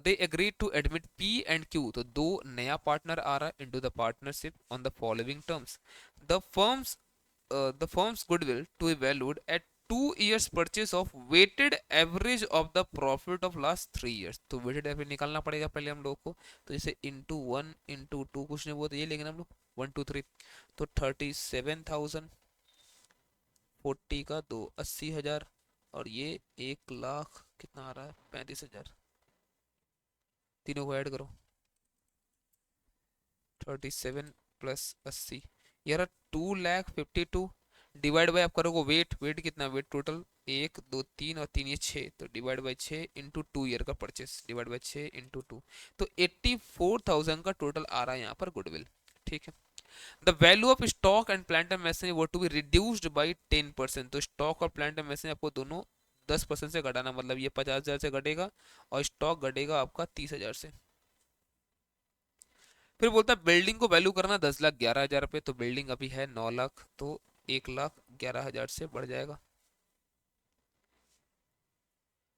They agreed to admit P and Q, तो दो नया पार्टनर आ रहा है into the partnership on the following terms. The firm's goodwill to be valued at 2 years purchase of weighted average of the profit of last 3 years. तो weighted average निकालना पड़ेगा पहले हम लोग को, तो जैसे into 1 into 2 कुछ नहीं, वो तो ये लेंगे हम लोग 1 2 3, तो 37,000, 40 का 2 80,000, और ये 1,00,000 कितना आ रहा है 35,000, तीनों को ऐड करो, 37 प्लस 80, यार 2,52,000 डिवाइड बाय आप करोगे वेट, वेट कितना, वेट टोटल 1 2 3 और 3 ये 6, तो डिवाइड बाय 6 इंटू 2 ईयर का परचेस, डिवाइड बाय 6 इंटू 2, तो 84,000 का टोटल आ रहा है यहाँ पर गुडविल, ठीक है। The value of stock and plant and machinery वो टू बी रिड्यूस्ड बाय 10%, तो स्टॉक और प्लांट एंड मशीनरी आपको दोनों 10% से घटाना, मतलब ये 50,000 से घटेगा और स्टॉक घटेगा आपका 30,000 से। फिर बोलता है बिल्डिंग को वैल्यू करना 10,11,000 पे, तो बिल्डिंग अभी है 9,00,000, तो 1,11,000 से बढ़ जाएगा।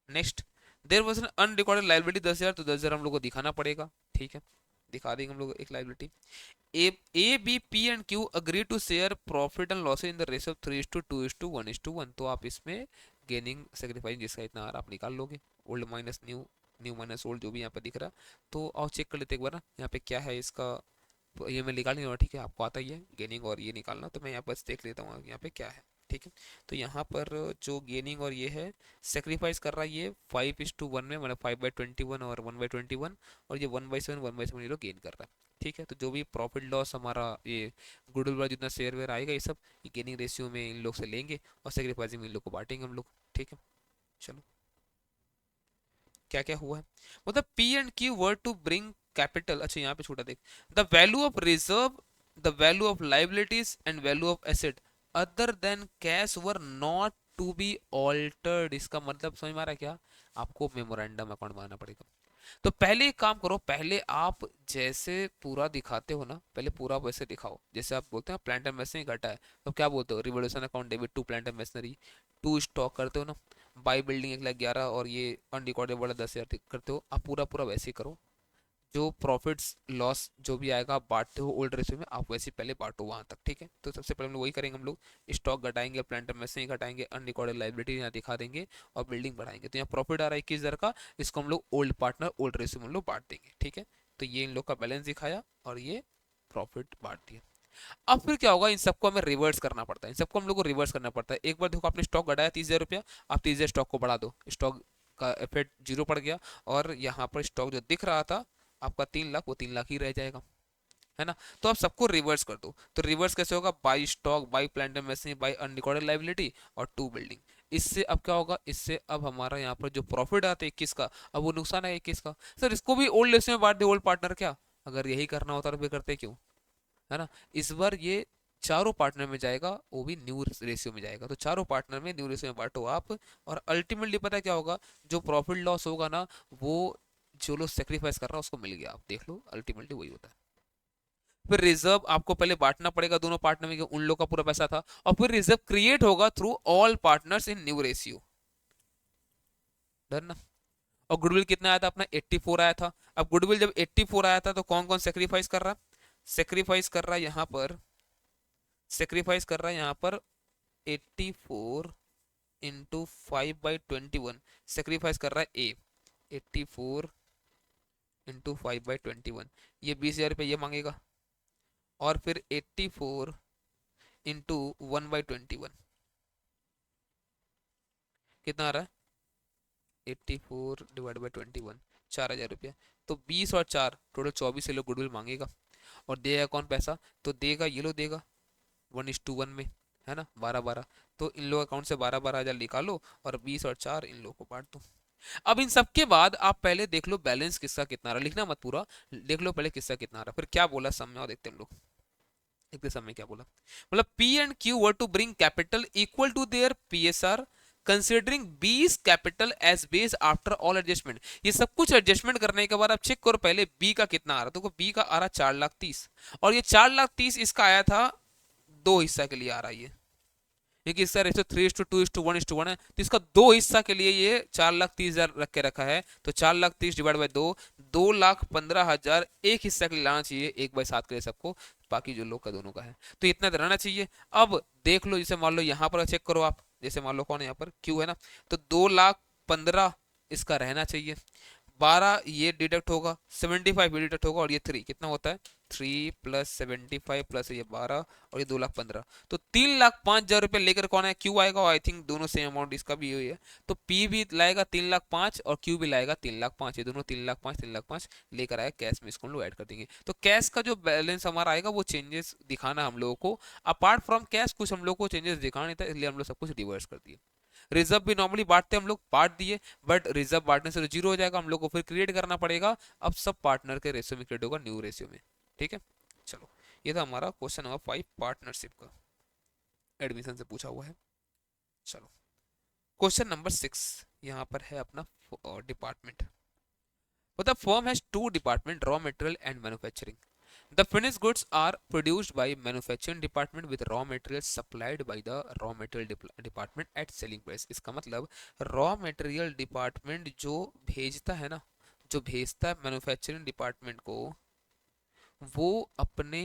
Next, there was an unrecorded liability 10,000, तो 10,000 हम लोग को दिखाना पड़ेगा, ठीक है, दिखा देंगे हम लोग एक liability. A B P and Q agree to share profit and losses in the ratio 3:2:1:1, तो आप इसमें गेनिंग सेक्रीफाइस जिसका इतना आ रहा आप निकाल लोगे, old minus new, new minus old, जो भी यहाँ पे दिख रहा। तो आओ चेक कर लेते एक बार ना, यहाँ पे क्या है इसका, ये मैं निकाल नहीं रहा, ठीक है, आपको आता ही है गेनिंग और ये निकालना, तो मैं यहाँ पर देख लेता हूँ यहाँ पे क्या है, ठीक है। तो यहाँ पर जो गेनिंग और ये है सेक्रीफाइस कर रहा है, ये 5:1 में, मतलब 5/21 और 1/21, और ये 1/7 ये लोग गेन कर रहा है, ठीक है। तो जो भी प्रॉफिट लॉस हमारा ये गुडविल वाला जितना शेयर वेयर आएगा, ये सब ये गेनिंग रेशियो में इन लोग से लेंगे और सेक्रीफाइसिंग में इन लोग को बांटेंगे हम लोग, ठीक है। चलो क्या क्या हुआ है, मतलब P and Q were to bring capital, अच्छा यहाँ पे छोटा देख, the value of reserve, the value of liabilities and value of asset other than cash were not to be altered. इसका मतलब समझ में आ रहा है क्या, आपको मेमोरेंडम अकाउंट बनाना पड़ेगा। तो पहले एक काम करो, पहले आप जैसे पूरा दिखाते हो ना, पहले पूरा वैसे दिखाओ। जैसे आप बोलते हैं प्लांट एंड मशीनरी घटा है, तो क्या बोलते हो, revaluation account debit to plant and machinery, to stock करते हो ना, बाई बिल्डिंग 1,11,000 और ये अनरिकॉर्डेड बड़ा 10,000 करते हो, आप पूरा पूरा वैसे ही करो। जो प्रॉफिट्स लॉस जो भी आएगा आप बांटते हो ओल्ड रेशियो में, आप वैसे पहले बांटो वहां तक, ठीक है। तो सबसे पहले हम लोग वही करेंगे, हम लोग स्टॉक घटाएंगे, प्लांट एंड मशीनरी घटाएंगे, अनरिकॉर्डेड लाइबिलिटी यहाँ दिखा देंगे और बिल्डिंग बढ़ाएंगे। तो यहाँ प्रॉफिट आ रहा है 21,000 का, इसको हम लोग ओल्ड पार्टनर ओल्ड रेशियो में हम लोग बांट देंगे, ठीक है। तो ये इन लोग का बैलेंस दिखाया और ये प्रॉफिट बांट दिया। अब फिर क्या होगा, इन सबको हमें रिवर्स करना पड़ता है, इन सबको हम लोग को रिवर्स करना पड़ता है। एक बार देखो आपने स्टॉक घटाया 30,000 रुपया, आप 30,000 स्टॉक को बढ़ा दो, स्टॉक का इफेक्ट जीरो पड़ गया, और यहाँ पर स्टॉक जो दिख रहा था आपका 3 लाख, वो 3 लाख ही रह जाएगा, है ना। तो आप सबको रिवर्स कर दो। तो रिवर्स कैसे होगा, by stock, by plant and machinery, by unrecorded liability और टू बिल्डिंग। इससे अब क्या होगा, इससे अब हमारा यहाँ पर जो प्रॉफिट आता है 21 का, अब वो नुकसान है 21 का। सर इसको भी ओल्ड रेशियो में बांट दे, ओल्ड पार्टनर, क्या अगर यही करना होता तो फिर करते क्यों, है ना। इस बार ये चारों पार्टनर में जाएगा, वो भी न्यू रेशियो में जाएगा। तो चारों पार्टनर में न्यू रेशियो में बांटो आप, और अल्टीमेटली पता है क्या होगा, जो प्रॉफिट लॉस होगा ना, वो जो लोग सेक्रीफाइस कर रहा है उसको मिल गया, आप देख लो अल्टीमेटली वही होता है। फिर रिजर्व आपको पहले बांटना पड़ेगा दोनों पार्टनर में, उन लोग का पूरा पैसा था, और फिर रिजर्व क्रिएट होगा through all partners in new ratio, done ना। और गुडविल कितना आया था अपना, 84 आया था। अब गुडविल जब 84 आया था तो कौन कौन सेक्रीफाइस कर रहा, सेक्रीफाइस कर रहा है यहाँ पर, सेक्रीफाइस कर रहा है यहाँ पर 84 इंटू 5/21, सेक्रीफाइस कर रहा है ए, 84 इंटू 5/21, ये 20,000 रुपये ये मांगेगा। और फिर 84 इंटू 1/21 कितना आ रहा है, 84 डिवाइड बाई 21, 4,000 रुपया। तो 20 और 4 टोटल 24 ये लोग गुडविल मांगेगा। और देगा कौन पैसा, तो देगा ये लोग देगा 1:1 में, है ना, 12-12। तो इन लोग अकाउंट से 12-12 हज़ार निकालो और 20 और 4 इन लोगों को बांट दो। अब इन सब के बाद आप पहले देख लो बैलेंस किसका कितना रहा, लिखना मत पूरा, देख लो पहले किसका कितना रहा, फिर क्या बोला सम में, और देखते हैं हम लोग। देखते समय क्या बोला, मतलब P and Q were to bring capital equal to their PSR considering B's capital as base after all adjustment. ये सब कुछ एडजस्टमेंट करने के बाद आप चेक करो पहले बी का कितना आ रहा, तो बी का आ रहा 4,30,000, और ये 4,30,000 इसका आया था दो हिस्सा के लिए आ रहा है ये, क्योंकि इसका रेशो 3:2:1:1 है, तो इसका दो हिस्सा के लिए ये 4,30,000 रख के रखा है। तो 4,30,000 डिवाइड बाई 2, 2,15,000 एक हिस्सा के लिए लाना चाहिए, 1/7 के लिए सबको, बाकी जो लोग का दोनों का है, तो इतना तो रहना चाहिए। अब देख लो, जैसे मान लो यहाँ पर चेक करो आप, जैसे मान लो कौन है यहाँ पर, क्यू है ना, तो 2,15,000 इसका रहना चाहिए, 12 ये डिडक्ट होगा, 75 ये डिडक्ट होगा, और ये 3 कितना होता है, 3 प्लस 75 प्लस ये 12 और ये 2,15,000, तो 3,05,000 रुपये लेकर कौन है, क्यू आएगा। आई थिंक दोनों सेम अमाउंट इसका भी यही है, तो पी भी लाएगा 3,05,000 और क्यू भी लाएगा 3,05,000, ये दोनों 3,05,000 3,05,000 लेकर आए कैश में, इसको हम लोग ऐड कर देंगे। तो कैश का जो बैलेंस हमारा आएगा वो चेंजेस दिखाना हम लोगों को, अपार्ट फ्रॉम कैश कुछ हम लोग को चेंजेस दिखाना नहीं था, इसलिए हम लोग सब कुछ रिवर्स कर दिए। रिजर्व भी नॉर्मली बांटते हम लोग, बांट दिए, बट रिजर्व बांटने से तो जीरो हो जाएगा, हम लोग को फिर क्रिएट करना पड़ेगा, अब सब पार्टनर के रेशियो में क्रिएट होगा न्यू रेशियो में, ठीक है। चलो ये था हमारा क्वेश्चन नंबर 5 पार्टनरशिप का, एडमिशन से पूछा हुआ है। चलो क्वेश्चन नंबर 6 यहाँ पर है अपना department. The firm has two departments, raw material and manufacturing. The finished goods are produced by manufacturing department with raw materials supplied by the raw material department at selling price. इसका मतलब raw material department जो भेजता है ना, जो भेजता है manufacturing department को, वो अपने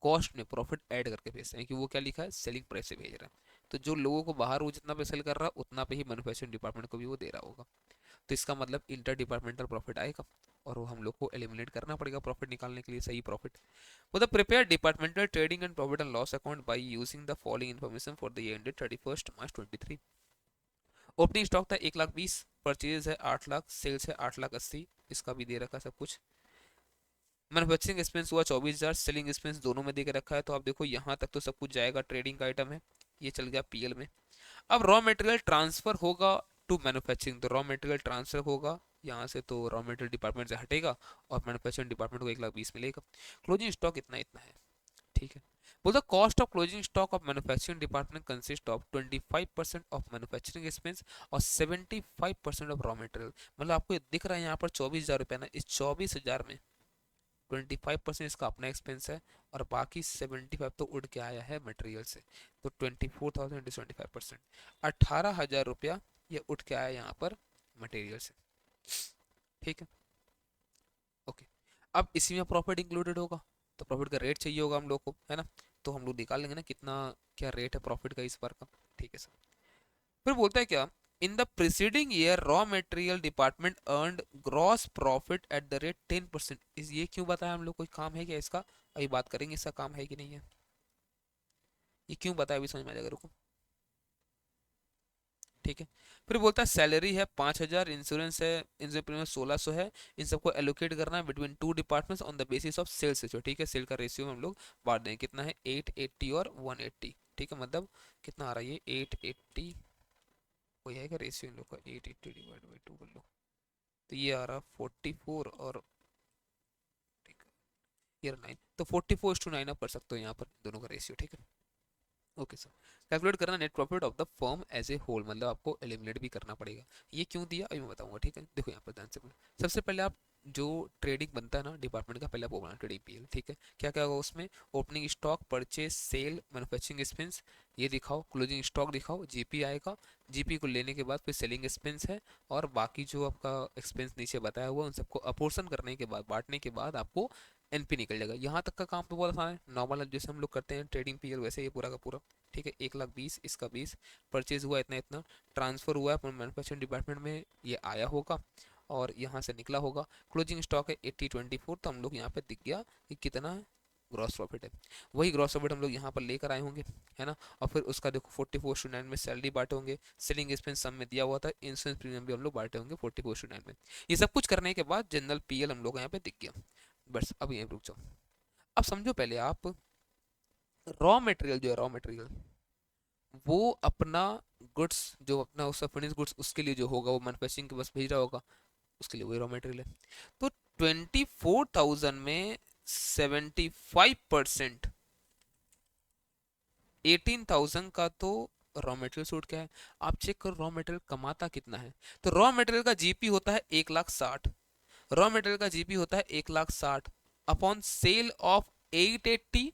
कॉस्ट में प्रॉफिट ऐड करके भेजते हैं, कि वो क्या लिखा है, सेलिंग प्राइस से भेज रहा है। तो जो लोगों को बाहर वो जितना पे सेल कर रहा है उतना पे ही मैन्युफैक्चरिंग डिपार्टमेंट को भी वो दे रहा होगा। तो इसका मतलब इंटर डिपार्टमेंटल प्रॉफिट आएगा, और वो हम लोग को एलिमिनेट करना पड़ेगा प्रॉफिट निकालने के लिए, सही प्रॉफिट। वो the prepare departmental trading and profit and loss account by using the following information for the year ended 31 March 2023। Opening stock था 1,20,000, परचेज है 8,00,000, सेल्स है 8,80,000, इसका भी दे रखा सब कुछ। मैन्युफैक्चरिंग एक्सपेंस हुआ 24,000, सेलिंग एक्सपेंस दोनों में दे के रखा है, तो आप देखो यहाँ तक तो सब कुछ जाएगा, ट्रेडिंग का आइटम है, ये चल गया पीएल में। अब रॉ मटेरियल ट्रांसफर होगा टू मैन्युफैक्चरिंग, तो रॉ मटेरियल ट्रांसफर होगा यहाँ से, तो रॉ मटेरियल डिपार्टमेंट से हटेगा और मैन्युफैक्चरिंग डिपार्टमेंट को 1,20,000 मिलेगा। क्लोजिंग स्टॉक इतना इतना है, ठीक है। बोलता cost of closing stock of manufacturing department consist of 25% of manufacturing expense और 75% ऑफ रॉ मटेरियल। मतलब आपको ये दिख रहा है यहाँ पर 24,000 रुपया ना, इस 24,000 में 25% इसका अपना एक्सपेंस है और बाकी 75 तो उड़ के आया है मटेरियल से। तो 24,000 इंटू 25%, 18,000 रुपया ये उठ के आया यहाँ पर मटेरियल से। ठीक है, ओके। अब इसी में प्रॉफिट इंक्लूडेड होगा, तो प्रॉफिट का रेट चाहिए होगा हम लोग को, है ना। तो हम लोग निकाल लेंगे ना कितना क्या रेट है प्रॉफिट का इस बार का। ठीक है सर। फिर बोलता है क्या, in the preceding year raw material department earned gross profit at the rate 10%। इस ये क्यों बताया हम लोग, कोई काम है क्या इसका, अभी बात करेंगे इसका काम है कि नहीं है, ये क्यों बताया अभी समझ में आ जाएगा, रुको। ठीक है। फिर बोलता है सैलरी है 5,000, इंश्योरेंस है, इंश्योरेंस प्रीमियम 1,600 है। इन सबको एलोकेट करना है between two departments on the basis of sales ratio. ठीक है, सेल का रेशियो में हम लोग बांट देंगे, कितना है 880 और 180। ठीक है, मतलब कितना आ रहा है ये 880, वही आएगा रेशियो इन लोग का, 880 डिवाइड बाई 2 कर लो, तो ये आ रहा 44 और ये 9, तो 44:9 आप कर सकते हो यहाँ पर दोनों का रेशियो। ठीक है, ओके सर। कैलकुलेट करना net profit of the firm as a whole, मतलब आपको एलिमिनेट भी करना पड़ेगा। ये क्यों दिया अभी मैं बताऊंगा। ठीक है, देखो यहाँ पर ध्यान से सबसे पहले आप जो ट्रेडिंग बनता है ना डिपार्टमेंट का, पहले आप वो बना ट्रेडिंग पीएल। ठीक है, क्या क्या होगा उसमें, opening stock, purchase, sale, manufacturing expense ये दिखाओ, क्लोजिंग स्टॉक दिखाओ, जीपी आएगा, जीपी को लेने के बाद फिर सेलिंग एक्सपेंस है, और बाकी जो आपका एक्सपेंस नीचे बताया हुआ उन सबको अपोर्शन करने के बाद, बांटने के बाद आपको एनपी निकल जाएगा। यहाँ तक का काम तो बहुत आसान है, नॉर्मल जैसे हम लोग करते हैं ट्रेडिंग पीएल वैसे ये पूरा का पूरा। ठीक है, 1,20,000 इसका 20, परचेज हुआ इतना इतना, ट्रांसफर हुआ है मैन्युफैक्चरिंग डिपार्टमेंट में, ये आया होगा और यहाँ से निकला होगा। क्लोजिंग स्टॉक है 8024, तो हम लोग यहाँ पे दिख गया कि कितना है ग्रॉस प्रॉफिट है। वही ग्रॉस प्रॉफिट हम लोग यहाँ पर लेकर आए होंगे, है ना। और फिर उसका देखो 44:9 में सैलरी बांटे होंगे, सेलिंग एक्सपेंस सम में दिया हुआ था, इंश्योरेंस प्रीमियम भी हम लोग बांटे होंगे 44:9 में। ये सब कुछ करने के बाद जनरल पीएल हम लोग यहाँ पे दिख गया। बस अब यहीं रुक जाओ। अब समझो पहले आप, रॉ मटेरियल जो है, रॉ मटेरियल वो अपना गुड्स जो अपना उसका फिनिश गुड्स उसके लिए जो होगा वो मैन्युफैक्चरिंग के बस भेज रहा होगा, उसके लिए वही रॉ मटेरियल है। तो 24,000 में 75%, 18,000 का तो रॉ मटेरियल सूट क्या है। आप चेक करो रॉ मटेरियल कमाता कितना है। तो रॉ मटेरियल का जीपी होता है 1,60,000, रॉ मटेरियल का जीपी होता है 1,60,000 upon sale of 880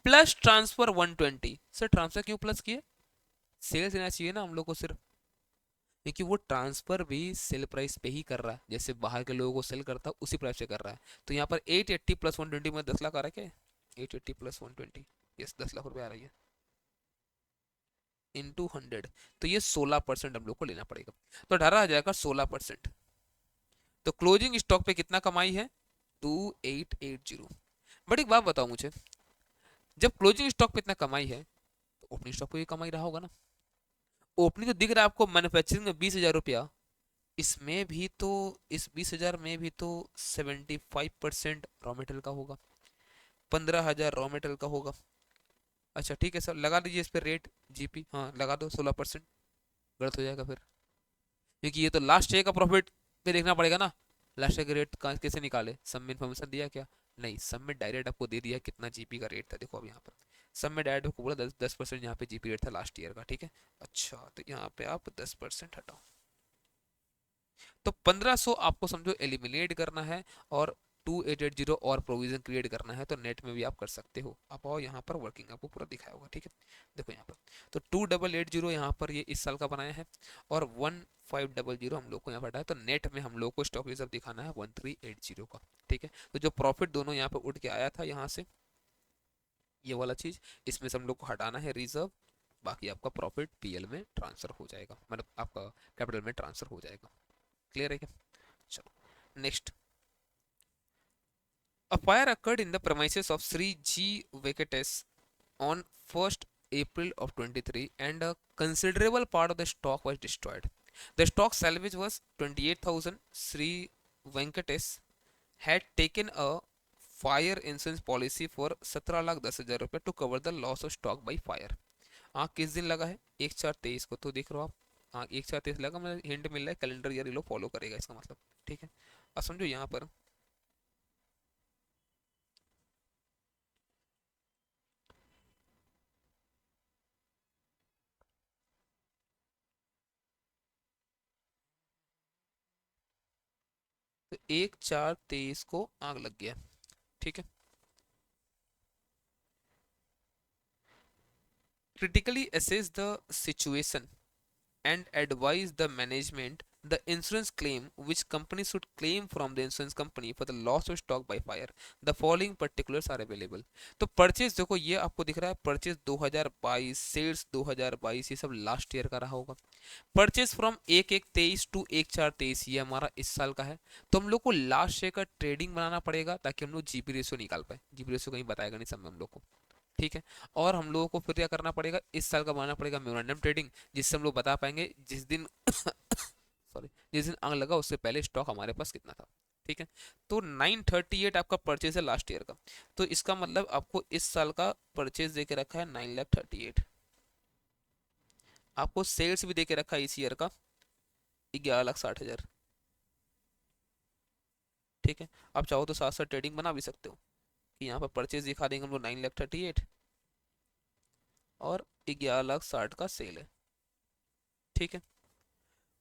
plus transfer 120। Sir transfer क्यों प्लस किए, सेल्स देना चाहिए ना हम लोग को सिर्फ, क्योंकि वो ट्रांसफर भी सेल प्राइस पे ही कर रहा है, जैसे बाहर के लोगों को सेल करता है उसी प्राइस पे कर रहा है। तो यहाँ पर 880 प्लस 120 में 10 लाख आ रहा है क्या, 880 प्लस 120, यस 10 लाख रुपए आ रही है इंटू 100, तो ये 16% हम लोग को लेना पड़ेगा। तो 18,000 का 16%, तो क्लोजिंग स्टॉक पे कितना कमाई है 2880। बट एक बात बताओ मुझे, जब क्लोजिंग स्टॉक पे इतना कमाई है तो ओपनिंग स्टॉक पे भी कमाई रहा होगा ना। ओपनिंग तो दिख रहा है आपको मैन्युफैक्चरिंग में 20,000 रुपया, इसमें भी तो, इस 20,000 में भी तो 75% रॉ मटेरियल का होगा, 15,000 रॉ मटेरियल का होगा। अच्छा ठीक है सर, लगा दीजिए इस पर रेट, जीपी हाँ लगा दो 16%, गलत हो जाएगा फिर, क्योंकि ये तो लास्ट ईयर का प्रॉफिट पे देखना पड़ेगा ना। लास्ट ईयर का रेट कैसे निकाले, सब में इन्फॉर्मेशन दिया क्या, नहीं सब में डायरेक्ट आपको दे दिया कितना जीपी का रेट था। देखो अब यहाँ पर सब में डायरेक्ट आपको बोला 10% यहाँ पे जीपी रेट था लास्ट ईयर का। ठीक है, अच्छा तो यहाँ पे आप 10% हटाओ, तो 1500 आपको समझो एलिमिनेट करना है और 2880 और प्रोविजन क्रिएट करना है। तो नेट में भी आप कर सकते हो, आप आओ यहाँ पर वर्किंग आपको पूरा दिखाया होगा। ठीक है, देखो यहाँ पर तो 2880 यहाँ पर ये इस साल का बनाया है और 1500 हम लोग को यहाँ पर हटा है, तो नेट में हम लोग को स्टॉक रिजर्व दिखाना है 1380 का। ठीक है, तो जो प्रॉफिट दोनों यहाँ पे उठ के आया था यहाँ से, ये वाला चीज इसमें से हम लोग को हटाना है रिजर्व, बाकी आपका प्रॉफिट पीएल में ट्रांसफर हो जाएगा, मतलब आपका कैपिटल में ट्रांसफर हो जाएगा। क्लियर है क्या, चलो next. A fire occurred in the premises of Sri G. Venkatesh on 1st April of 23 and a considerable part of the stock was destroyed. The stock salvage was 28,000. Sri Venkatesh had taken a fire insurance policy for 17,10,000 रुपये to cover the loss of stock by fire. हाँ किस दिन लगा है 1/4/23 को, तो देख रहे हो आप, हाँ 1/4/23 लगा, मतलब हिंट मिल रहा है कैलेंडर ईयर ये लोग फॉलो करेगा इसका मतलब। ठीक है, अब समझो यहाँ पर 1/4/23 को आग लग गया। ठीक है। Critically assess the situation and advise the management the insurance claim which company should claim from the insurance company for the loss of stock by fire. The following particulars are available. तो purchase देखो ये आपको दिख रहा है, purchase 2022, sales 2022, ये सब last year का रहा होगा। परचेज फ्रॉम 1/1/23 टू 1/4/23 ये हमारा इस साल का है। तो हम लोग को लास्ट ईयर का ट्रेडिंग बनाना पड़ेगा ताकि हम लोग जीपी रेशियो निकाल पाए। जीपी रेशियो कहीं बताएगा नहीं सब में हम लोग को। ठीक है। और हम लोगों को फिर क्या करना पड़ेगा, इस साल का बनाना पड़ेगा मेमोरेंडम ट्रेडिंग, जिससे हम लोग बता पाएंगे जिस दिन सॉरी जिस दिन आग लगा उससे पहले स्टॉक हमारे पास कितना था। ठीक है। तो 938 आपका परचेज है लास्ट ईयर का। तो इसका मतलब आपको इस साल का परचेज दे के रखा है 9,38। आपको सेल्स भी दे के रखा है इस ईयर का 11,60,000। ठीक है। आप चाहो तो साथ साथ ट्रेडिंग बना भी सकते हो कि यहाँ पर परचेज दिखा देंगे हम लोग 9,38 और 11,60,000 का सेल है। ठीक है।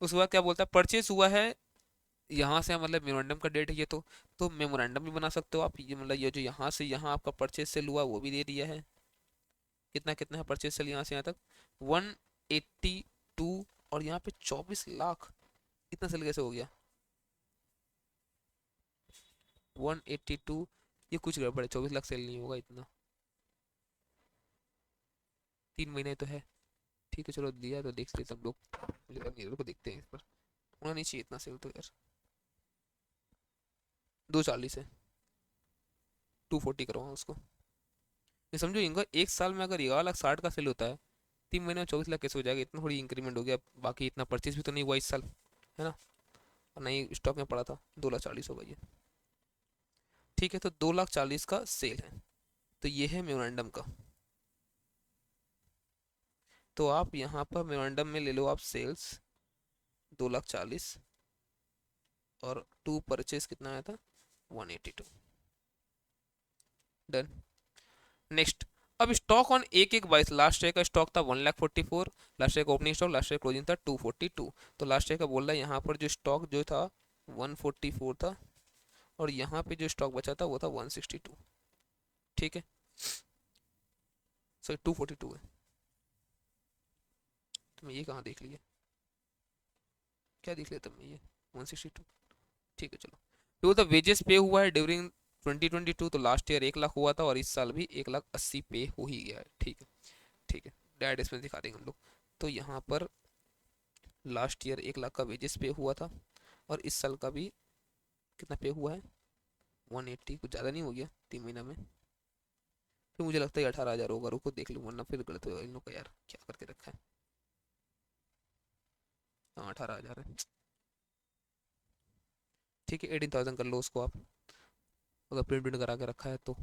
उसके बाद क्या बोलता है, परचेज हुआ है यहाँ से, मतलब मेमोरेंडम का डेट है ये। तो मेमोरेंडम भी बना सकते हो आप, ये मतलब ये जो यहाँ से यहाँ आपका परचेज सेल हुआ वो भी दे दिया है। कितना कितना है परचेज सेल यहाँ से यहाँ तक, 182। और यहाँ पे 24 लाख, इतना सेल कैसे हो गया 182? ये कुछ गड़बड़ है, 24 लाख सेल नहीं होगा इतना, 3 महीने तो है। ठीक है चलो दिया तो देख लेते हम लोग, मुझे लगा नहीं, को देखते हैं इस पर, होना नहीं चाहिए इतना सेल तो यार। 240 है, 240 करवाओ उसको। ये समझो इनका एक साल में अगर 11,60,000 का सेल होता है, 3 महीने में 24 लाख कैसे हो जाएगा, इतना थोड़ी इंक्रीमेंट हो गया। बाकी इतना परचेज भी तो नहीं हुआ इस साल, है ना, और नहीं स्टॉक में पड़ा था, 2,40,000 होगा ये। ठीक है। तो 2,40,000 का सेल है, तो ये है मेमोरेंडम का। तो आप यहाँ पर मेमोरेंडम में ले लो आप सेल्स 2,40,000 और टू परचेज कितना आया था 182। डन। नेक्स्ट, अब स्टॉक ऑन 1/1/22, लास्ट ईयर का स्टॉक था 1,44,000, लास्ट ईयर का opening stock, last year closing था 242। तो लास्ट ईयर का बोल रहा है यहाँ पर जो स्टॉक जो था 144 था और यहाँ पे जो स्टॉक बचा था वो था 162। ठीक है। सॉरी 242 है, तो मैं ये कहाँ देख लिया, क्या देख लिया तुमने ये 162। ठीक है चलो। तो द वेजेस पे हुआ है ड्यूरिंग 2022, तो लास्ट ईयर 1 लाख हुआ था और इस साल भी 1,80,000 पे हो ही गया है। ठीक है। ठीक है। डायरेक्ट इसमें दिखा देंगे हम लोग। तो यहाँ पर लास्ट ईयर 1 लाख का वेजेस पे हुआ था और इस साल का भी कितना पे हुआ है 180, कुछ ज़्यादा नहीं हो गया 3 महीना में। फिर मुझे लगता है 18,000 होगा, रुको देख लूँ वरना फिर गलत होगा इन लोग का, यार क्या करके रखा है। हाँ 18,000 है। ठीक है 18,000 कर लो उसको आप, अगर प्रिंट प्रिंट करा के रखा है तो।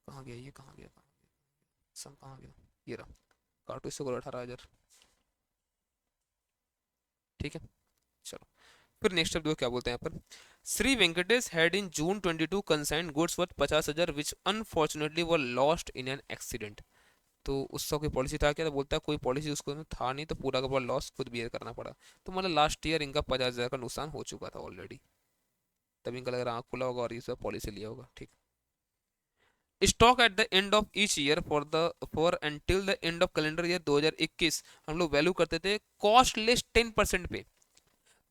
कहाँ गया ये, कहाँ गया, कहाँ गया, सब कहाँ गया, ये रहा, काटो इससे करो 18,000। ठीक है चलो। फिर नेक्स्ट अब देखो क्या बोलते हैं यहाँ पर, Shri Venkatesh had in June 22 consigned goods worth 50,000 which unfortunately were lost in an accident. तो उसका कोई पॉलिसी था क्या, तो बोलता है कोई पॉलिसी उसको में था नहीं, तो पूरा का पूरा लॉस खुद बियर करना पड़ा। तो मतलब लास्ट ईयर इनका 50,000 का नुकसान हो चुका था ऑलरेडी, तब इनका लग रहा आँख खुला होगा और इस पॉलिसी लिया होगा। ठीक। Stock at the end of each year for until the end of calendar year 2021 हम लोग वैल्यू करते थे कॉस्ट लेस 10% पे।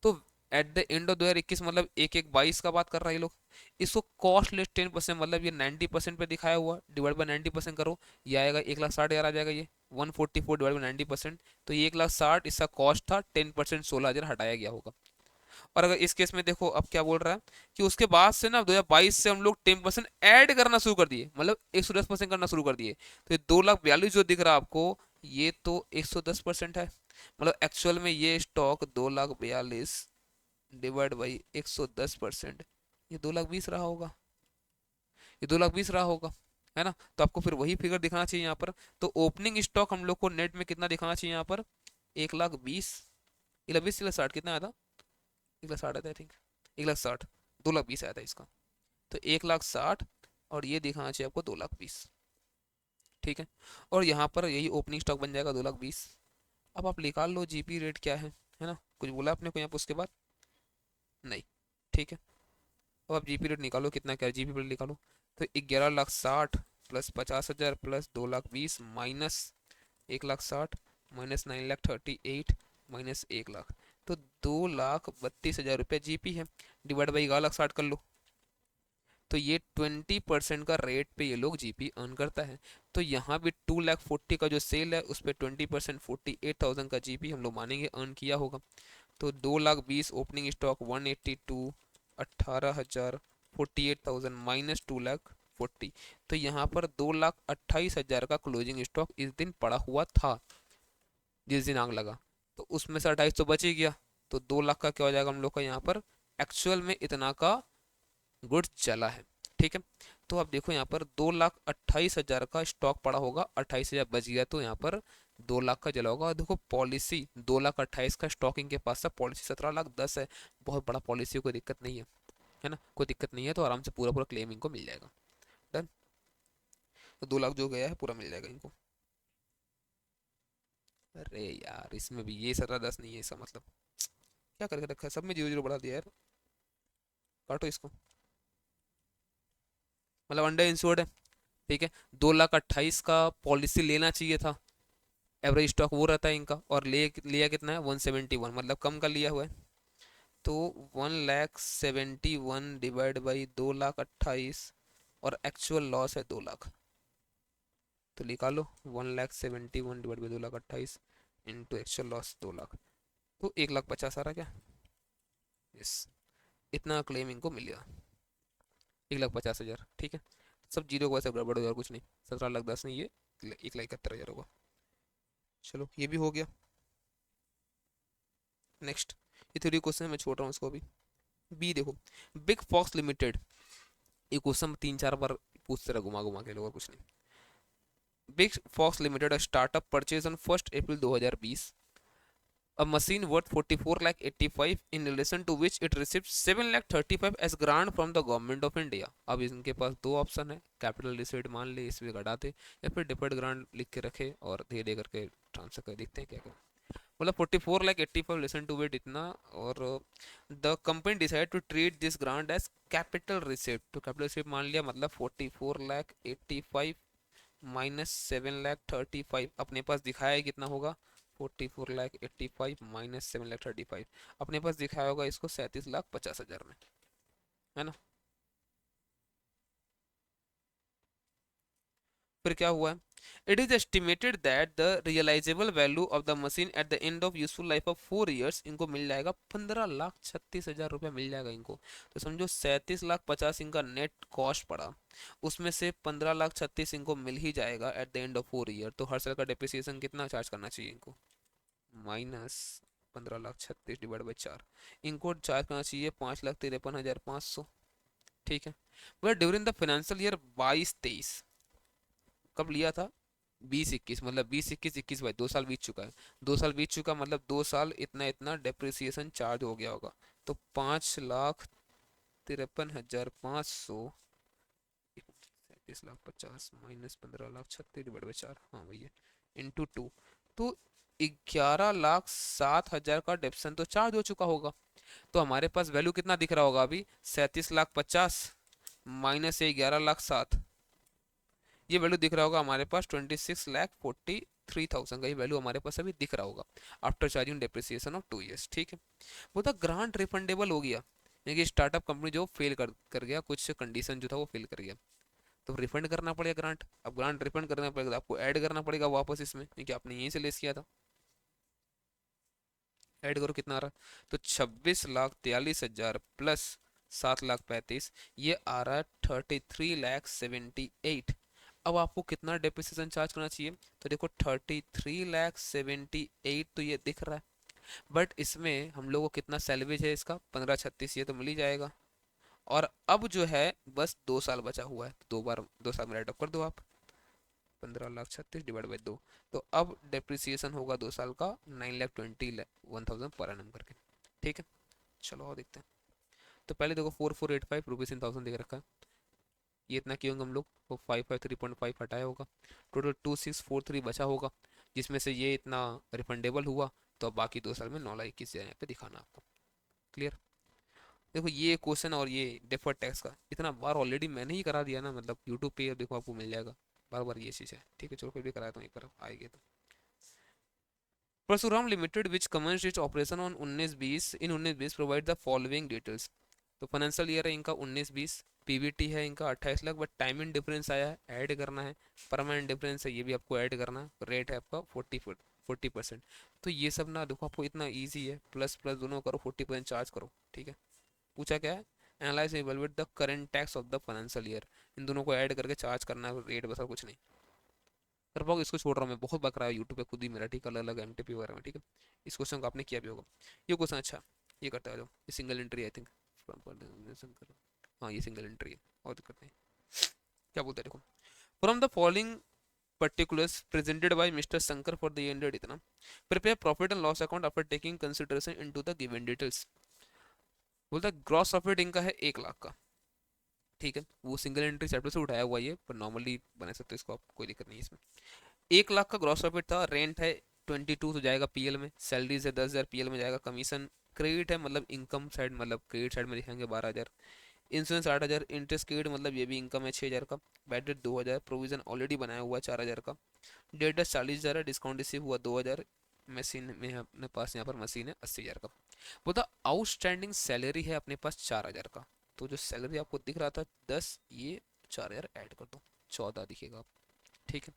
तो एट द एंड ऑफ 2021 मतलब 1/1/22 का बात कर रहा है ये लोग। इसको कॉस्ट लेस 10% मतलब ये 90% पे दिखाया हुआ, डिवाइड बाई 90% करो, ये आएगा 1,60,000 आ जाएगा ये, 144 डिवाइड बाई 90%। तो ये 1,60,000 इसका कॉस्ट था, 10% 16,000 हटाया गया होगा। और अगर इस केस में देखो अब क्या बोल रहा है कि उसके बाद से ना 2022 से हम लोग 10% ऐड करना शुरू कर दिए, मतलब 110% करना शुरू कर दिए। तो ये 2,42,000 जो दिख रहा है आपको, ये तो 110% है। मतलब एक्चुअल में ये स्टॉक 2,42,000 डिवाइड बाई 110%, ये 2,20,000 रहा होगा, ये 2,20,000 रहा होगा, है ना। तो आपको फिर वही फिगर दिखाना चाहिए यहाँ पर। तो ओपनिंग स्टॉक हम लोग को नेट में कितना दिखाना चाहिए यहाँ पर, 1,20,000, 1,20,000 1,60,000 कितना आया था, 1,60,000 आया था आई थिंक, 1,60,000, 2,20,000 आया था इसका। तो 1,60,000 और ये दिखाना चाहिए आपको 2,20,000। ठीक है। और यहाँ पर यही ओपनिंग स्टॉक बन जाएगा 2,20,000। अब आप निकाल लो जीपी रेट क्या है ना, कुछ बोला आपने को यहाँ पर उसके बाद नहीं। ठीक है। अब आप जीपी रेट निकालो, कितना क्या जीपी रेट निकालो। तो 11,60,000 plus 50,000 plus 2,20,000 minus 1,60,000 minus 9,38,000 minus 1,00,000, तो 2,32,000 रुपये जीपी है। डिवाइड बाई 11,60,000 कर लो, तो ये 20% का रेट पे ये लोग जीपी अर्न करता है। तो यहाँ भी 2,40,000 का जो सेल है उस पर 20% 48,000 का जीपी हम लोग मानेंगे अर्न किया होगा। तो 2,20,000 ओपनिंग स्टॉक 182, 18,000, 48,000 माइनस 2,40,000, तो यहाँ पर 2,28,000 का क्लोजिंग स्टॉक इस दिन पड़ा हुआ था जिस दिन आग लगा। तो उसमें से 28 तो बच ही गया, तो 2 लाख का क्या हो जाएगा हम लोग का यहाँ पर एक्चुअल में इतना का गुड्स चला है। ठीक है। तो आप देखो यहाँ पर 2,28,000 का स्टॉक पड़ा होगा, 28,000 बच गया, तो यहाँ पर 2 लाख का जला होगा। और देखो पॉलिसी 2,28,000 का स्टॉक इनके पास है, पॉलिसी 17,10,000 है, बहुत बड़ा पॉलिसी, कोई दिक्कत नहीं है ना, कोई दिक्कत नहीं है, तो आराम से पूरा पूरा क्लेम इनको मिल जाएगा। डन। तो 2 लाख जो गया है पूरा मिल जाएगा इनको। अरे यार इसमें भी ये 17,10 नहीं है, इसका मतलब क्या करके रखा है, सब में जीरो जीरो बढ़ा दिया यार। काटो इसको, मतलब अंडर इंश्योर्ड है। ठीक है। 2,28,000 का पॉलिसी लेना चाहिए था, एवरेज स्टॉक वो रहता है इनका, और ले लिया कितना है 171, मतलब कम का लिया हुआ है। तो 1,71 डिवाइड बाई 2,28,000 और एक्चुअल लॉस है 2 लाख, तो निकालो 1,71 divide by 2,28,000 into actual loss 2 lakh, तो 1,50,000 आ रहा क्या। यस, इतना क्लेम इनको मिलेगा, 1,50,000। ठीक है। सब जीरो को ऐसे गड़बड़ हो, और कुछ नहीं, 17,10,000 नहीं, ये 1,71,000 होगा। चलो ये भी हो गया। नेक्स्ट, ये थ्योरी क्वेश्चन मैं छोड़ रहा हूँ इसको अभी। बी देखो, बिग फॉक्स लिमिटेड, ये क्वेश्चन 3-4 बार पूछते रहा घुमा घुमा के लोग, और कुछ नहीं। Big Fox Limited startup purchase on 1 April 2020 a machine worth 44,85,000 in relation to which it received 7,35,000 as grant from the government of India। अब इनके पास दो ऑप्शन है, कैपिटल रिसीट मान ले इसमें घटा दे, या फिर डिफर्ड ग्रांट लिख के रखे और धीरे धीरे करके ट्रांसफर कर, देखते हैं क्या करें। मतलब 44,85,000 लिसन टू इट इतना, और the company decide to treat this grant as capital receipt. तो कैपिटल रिसिप्ट मान लिया, मतलब 44,85,000 माइनस 7,35,000 अपने पास दिखाया है कितना होगा, 44,85,000 माइनस 7,35,000 अपने पास दिखाया होगा इसको 37,50,000 में, है ना। फिर क्या हुआ है, it is estimated that the realisable value of the machine at the end of useful life of 4 years, इनको मिल जाएगा 15,36,000 रुपया मिल जाएगा इनको। तो समझो 37,50,000 इनका नेट कॉस्ट पड़ा, उसमें से 15,36,000 इनको मिल ही जाएगा eight the end of 4 year. तो हर साल का डिप्रिसिएशन कितना चार्ज करना चाहिए इनको, माइनस 15,36,000 डिवाइड बाई 4, इनको चार्ज करना चाहिए 5,53,500। ठीक है। वह ड्यूरिंग द फाइनेंशियल ईयर 22-23, कब लिया था 20-21, मतलब 20-21, 21-22, 2 साल बीत चुका है। 2 साल बीत चुका मतलब 2 साल इतना इतना डेप्रिसिएशन चार्ज हो गया होगा। तो 5,53,500, 37,50,000 माइनस 15,36,000 डिवाइड बाई 4, हाँ भैया, इंटू 2, तो 11,07,000 का डेप्सन तो चार्ज हो चुका होगा। तो हमारे पास वैल्यू कितना दिख रहा होगा अभी, 37,50,000 माइनस 11,07,000, ये वैल्यू दिख रहा होगा हमारे पास 26,43,000 का, ये वैल्यू हमारे पास अभी दिख रहा होगा after charging depreciation of 2 years. ठीक है। वो था ग्रांट रिफंडेबल हो गया, यानी कि स्टार्टअप कंपनी जो फेल कर गया, कुछ कंडीशन जो था वो फेल कर गया, तो रिफंड करना पड़ेगा ग्रांट। अब ग्रांट रिफंड करना पड़ेगा तो आपको ऐड करना पड़ेगा वापस इसमें, क्योंकि आपने यहीं से लेस किया था। ऐड करो कितना आ रहा है, तो 26,43,000 प्लस 7,35,000, ये आ रहा है 33,78,000। अब आपको कितना डेप्रिसिएशन चार्ज करना चाहिए, तो देखो 33,78,000 तो ये दिख रहा है, बट इसमें हम लोग को कितना सैलवेज है इसका 15,36, ये तो मिल ही जाएगा। और अब जो है बस 2 साल बचा हुआ है, तो 2 बार 2 साल में राइट ऑफ कर दो आप, 15,36,000 डिवाइड बाई 2, तो अब डेप्रिसिएशन होगा 2 साल का 9,21,000 पर एनम करके। ठीक है। चलो और देखते हैं। तो पहले देखो 4,485 रुपीज इन थाउजेंड देख रखा है, ये इतना किए होंगे हम लोग, वो 553.5 हटाया होगा, टोटल 2,643 बचा होगा, जिसमें से ये इतना रिफंडेबल हुआ, तो अब बाकी 2 साल में 9,21,000 यहाँ पे दिखाना आपको। क्लियर। देखो ये क्वेश्चन और ये डिफर्ड टैक्स का इतना बार ऑलरेडी मैंने ही करा दिया ना, मतलब यूट्यूब पे देखो आपको मिल जाएगा बार बार ये चीज़ है, ठीक है चलो फिर भी कराया तो एक बार आएगी तो। Parshuram limited which commenced its operation on 19-20 provide the following details. तो फाइनेंशियल ईयर है इनका 19-20, पीवीटी है इनका 28 लाख, बट टाइमिंग डिफरेंस आया है ऐड करना है, परमानेंट डिफरेंस है ये भी आपको ऐड करना है, रेट है आपका 40%। तो ये सब ना देखो आपको इतना ईजी है, प्लस प्लस दोनों करो 40% चार्ज करो, ठीक है। पूछा क्या है, analyse evaluate the current tax of the financial year, इन दोनों को ऐड करके चार्ज करना है रेट, बस और कुछ नहीं कर पाओगे। इसको छोड़ रहा हूँ मैं, बहुत बकरा है यूट्यूब पे खुद ही मेरा, ठीक है, अलग अलग एमटीपी वगैरह में, ठीक है। इस क्वेश्चन को आपने किया भी होगा। ये क्वेश्चन अच्छा, ये करते आ जाओ, ये सिंगल एंट्री आई थिंक, हाँ ये सिंगल एंट्री है, और करते हैं क्या बोलते हैं देखो। From the following particulars presented by Mr. Shankar for the ended इतना, prepare profit and loss account after taking consideration into the given details। बोलता है ग्रॉस प्रॉफिट इनका है 1 लाख का, ठीक है, वो सिंगल एंट्री चैप्टर से उठाया हुआ ये, पर नॉर्मली बना सकते हो इसको आप, कोई दिक्कत नहीं है इसमें। 1 लाख का ग्रॉस प्रॉफिट था, रेंट है 22 तो जाएगा पीएल में, सैलरीज है 10,000 पीएल में जाएगा, कमीशन क्रेडिट है मतलब इनकम साइड, मतलब क्रेडिट साइड में दिखाएंगे 12,000, इंश्योरेंस 8,000, इंटरेस्ट क्रेडिट मतलब ये भी इनकम है 6,000 का, बैड डेट 2,000, प्रोविजन ऑलरेडी बनाया हुआ है 4,000 का, डेटा 40,000 है, डिस्काउंट रिसीव हुआ 2,000, मशीन में है अपने पास यहाँ पर मशीन है 80,000 का। वो था आउटस्टैंडिंग सैलरी है अपने पास 4,000 का, तो जो सैलरी आपको दिख रहा था 10, ये 4,000 ऐड कर दो 14 दिखेगा आप, ठीक है।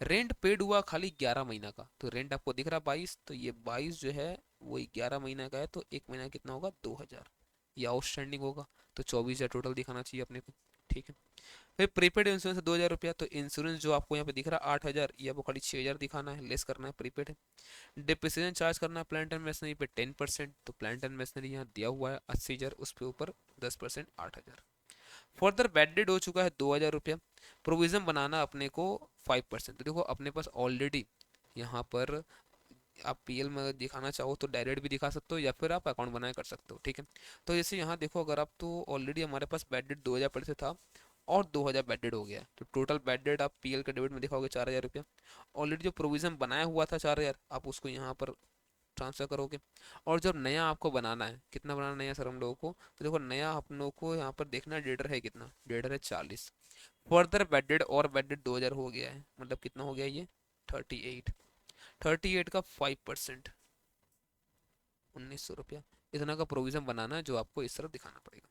रेंट पेड हुआ खाली 11 महीना का, तो रेंट आपको दिख रहा 22, तो ये 22 जो है वही 11 महीना का है, तो एक महीना कितना होगा 2,000, ये आउटस्टैंडिंग होगा, तो 24,000 टोटल दिखाना चाहिए अपने को, ठीक है। फिर प्रीपेड इंश्योरेंस 2,000 रुपया, तो इंश्योरेंस जो आपको यहाँ पे दिख रहा है 8,000, ये आपको खाली 6,000 दिखाना है, लेस करना है, प्रीपेड है। डिप्रिसिएशन चार्ज करना है प्लांट एंड मशीनरी पे 10%, तो प्लांट एंड मशीनरी यहाँ दिया हुआ है 80,000, उस पे ऊपर 10% 8,000। फर्दर बैड डेट हो चुका है 2,000 रुपया, प्रोविजन बनाना अपने को 5%, तो देखो अपने पास ऑलरेडी यहाँ पर आप पीएल में दिखाना चाहो तो डायरेक्ट भी दिखा सकते हो, या फिर आप अकाउंट बनाए कर सकते हो, ठीक है। तो जैसे यहाँ देखो, अगर आप तो ऑलरेडी हमारे पास बैड डेट 2,000 पहले से था और 2,000 बैड डेट हो गया है, तो टोटल बैड डेट आप पीएल के डेबिट में दिखाओगे 4,000 रुपया। ऑलरेडी जो प्रोविजन बनाया हुआ था 4,000, आप उसको यहाँ पर ट्रांसफर करोगे। और जब नया आपको बनाना है, कितना बनाना नया सर हम लोगों को, तो देखो नया हम लोग को यहाँ पर देखना डेटर है कितना, डेटर है 40, फर्दर बेडेड और बेडेड 2,000 हो गया है, मतलब कितना हो गया ये 38, 38 का 5% 1,900 रुपया, इतना का प्रोविजन बनाना है जो आपको इस तरफ दिखाना पड़ेगा।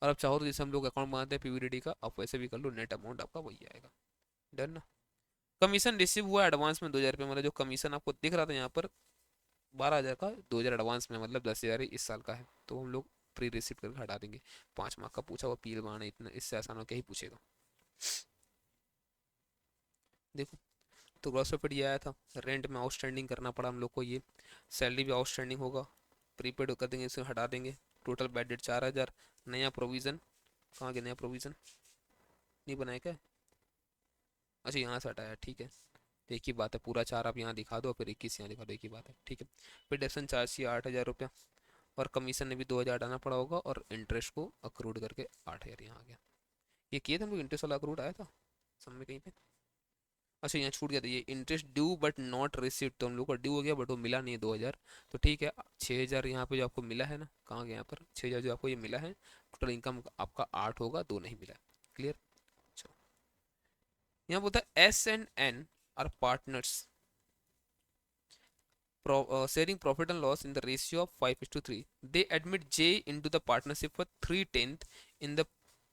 और आप चाहो तो जैसे हम लोग अकाउंट बनाते हैं पीवीडी का, आप वैसे भी कर लो, नेट अमाउंट आपका वही आएगा। डन ना। कमीशन रिसीव हुआ एडवांस में 2,000 रुपये, मतलब जो कमीशन आपको दिख रहा था यहाँ पर 12,000 का, 2,000 एडवांस में, मतलब 10,000 इस साल का है, तो हम लोग प्री रिसिप्ट करके हटा देंगे। 5 मार्क का पूछा हुआ पीएल बनाना, इतना इससे आसान हो क्या ही पूछेगा। देखो तो ग्रॉस प्रॉफिट ये आया था, रेंट में आउटस्टैंडिंग करना पड़ा हम लोग को, ये सैलरी भी आउटस्टैंडिंग होगा, प्रीपेड कर देंगे, इसे हटा देंगे, टोटल बैड डेट 4,000, नया प्रोविज़न कहाँ गया, नया प्रोविज़न नहीं बनाया क्या, अच्छा यहाँ से हटाया, ठीक है। तो एक ही बात है, पूरा 4 आप यहाँ दिखा दो, फिर 21 यहाँ दिखा दो, एक ही बात है, ठीक है। फिर डेप्सन चार्ज चाहिए 8,000 रुपया, और कमीशन में भी 2,000 हटाना पड़ा होगा, और इंटरेस्ट को अक्रूड करके 8,000 यहाँ आ गया। ये किए थे हम लोग, इंटरेस्ट वाला अक्रूड आया था सब में कहीं पे, अच्छा यहाँ छूट गया था, ये interest due but not received, तो हम लोग का ड्यू हो गया बट वो मिला नहीं है 2,000, तो ठीक है 6,000 यहाँ पे जो आपको मिला है ना, कहाँ गया यहाँ पर 6,000 जो आपको ये मिला है, टोटल इनकम आपका 8 होगा, 2 नहीं मिला है, क्लियर। चलो यहाँ बोलता है S&N are partners sharing profit and loss in the ratio of 5:3, they admit J into the partnership for 3/10 in the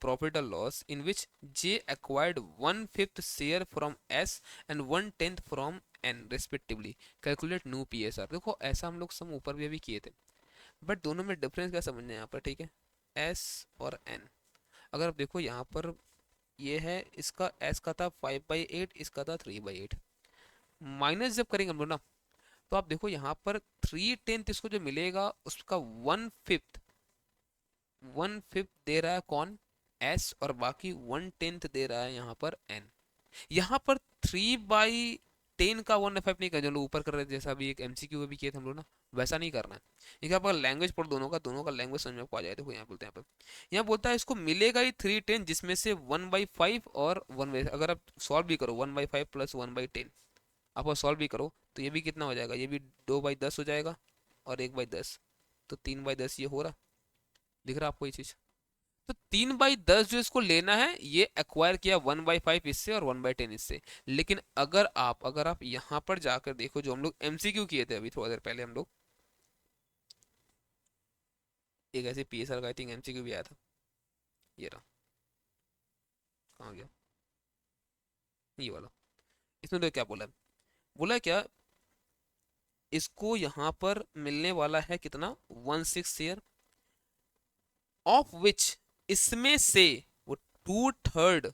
profit or loss, in which J acquired 1/5 share from S and 1/10 from N respectively. Calculate new PSR। देखो ऐसा हम लोग सम ऊपर भी अभी किए थे, but दोनों में डिफरेंस क्या समझना है यहाँ पर, ठीक है। S और N, अगर आप देखो यहाँ पर ये है, इसका S का था 5/8, इसका था 3/8, माइनस जब करेंगे हम लोग ना, तो आप देखो यहाँ पर 3/10 इसको जो मिलेगा उसका 1/5, 1/5 दे रहा है कौन, एस, और बाकी 1/10 दे रहा है यहाँ पर एन। यहाँ पर 3/10 का 1/5 नहीं कर, जो लोग ऊपर कर रहे थे, जैसा भी एक एमसीक्यू भी किए थे हम लोग ना, वैसा नहीं करना है। ये क्या, लैंग्वेज पढ़ दोनों का लैंग्वेज समझ में आपको आ जाए। देखो यहाँ बोलते हैं, यहाँ पर यहाँ बोलता है इसको मिलेगा ही 3/10, जिसमें से 1/5 और 1/, अगर आप सॉल्व भी करो 1/5 प्लस 1/10, आप सॉल्व भी करो तो ये भी कितना हो जाएगा, ये भी 2/10 हो जाएगा, और 1/10, तो 3/10 ये हो रहा, दिख रहा है आपको ये चीज? तो 3/10 जो इसको लेना है, ये एक्वायर किया 1/5 इससे और 1/10 इससे। लेकिन अगर आप यहाँ पर जाकर देखो, जो हम लोग एमसीक्यू किए थे अभी थोड़ा देर पहले हम लोग, एक ऐसे पीएसआर का आई थिंक एमसीक्यू भी आया था, ये रहा, कहाँ गया ये वाला। इसमें तो क्या बोला है? बोला है क्या, इसको यहाँ पर मिलने वाला है कितना, 1/6 शेयर, ऑफ विच, इसमें से वो टू थर्ड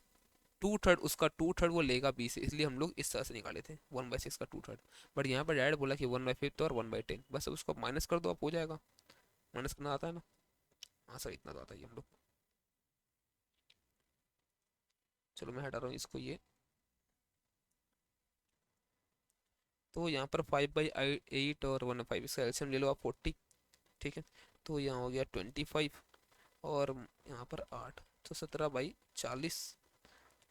उसका टू थर्ड वो लेगा बी से, इसलिए हम लोग इस तरह से निकाले थे 1/6 का टू थर्ड। बट यहाँ पर डायरेक्ट बोला कि 1/5 और 1/10, बस अब उसको माइनस कर दो, आप हो जाएगा। माइनस करना आता है ना? हाँ सर, इतना तो आता है हम लोग। चलो मैं हटा रहा हूँ इसको, ये तो यहाँ पर 5/8 और 1/5, इसका एलसीएम ले लो आप 40, ठीक है। तो यहाँ हो गया 25, और यहाँ पर 8, तो 17/40।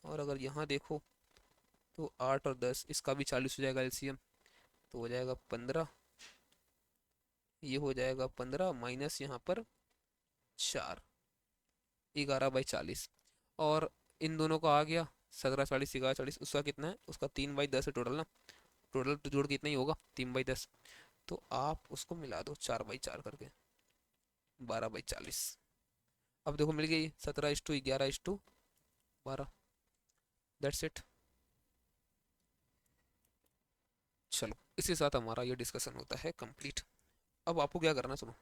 और अगर यहाँ देखो तो 8 और 10, इसका भी 40 हो जाएगा एलसीएम, तो हो जाएगा 15, ये हो जाएगा 15 माइनस यहाँ पर 4, 11/40। और इन दोनों का आ गया 17/40, 11/40, उसका कितना है, उसका 3/10 है टोटल ना, टोटल तो जोड़ के इतना ही होगा 3/10। तो आप उसको मिला दो 4/4 करके, 12/40। अब देखो मिल गई 17:11:12, दैट्स इट। चलो इसी के साथ हमारा ये डिस्कशन होता है कंप्लीट। अब आपको क्या करना, सुनो,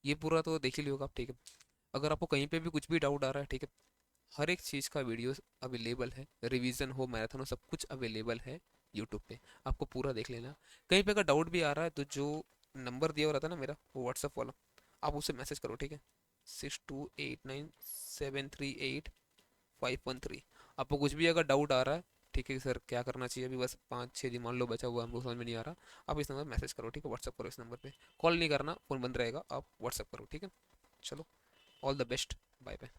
ये पूरा तो देख ही लिया होगा आप, ठीक है। अगर आपको कहीं पे भी कुछ भी डाउट आ रहा है, ठीक है, हर एक चीज़ का वीडियो अवेलेबल है, रिवीजन हो, मैराथन हो, सब कुछ अवेलेबल है यूट्यूब पे, आपको पूरा देख लेना। कहीं पे अगर डाउट भी आ रहा है तो जो नंबर दिया हुआ रहता है ना मेरा, वो व्हाट्सअप वाला, आप उसे मैसेज करो, ठीक है, 6289738513। आपको कुछ भी अगर डाउट आ रहा है, ठीक है सर क्या करना चाहिए, अभी बस 5-6 दिन मान लो बचा हुआ, हमको समझ में नहीं आ रहा, आप इस नंबर मैसेज करो, ठीक है, व्हाट्सअप करो इस नंबर पे, कॉल नहीं करना, फ़ोन बंद रहेगा, आप व्हाट्सअप करो, ठीक है। चलो, all the best, bye bye.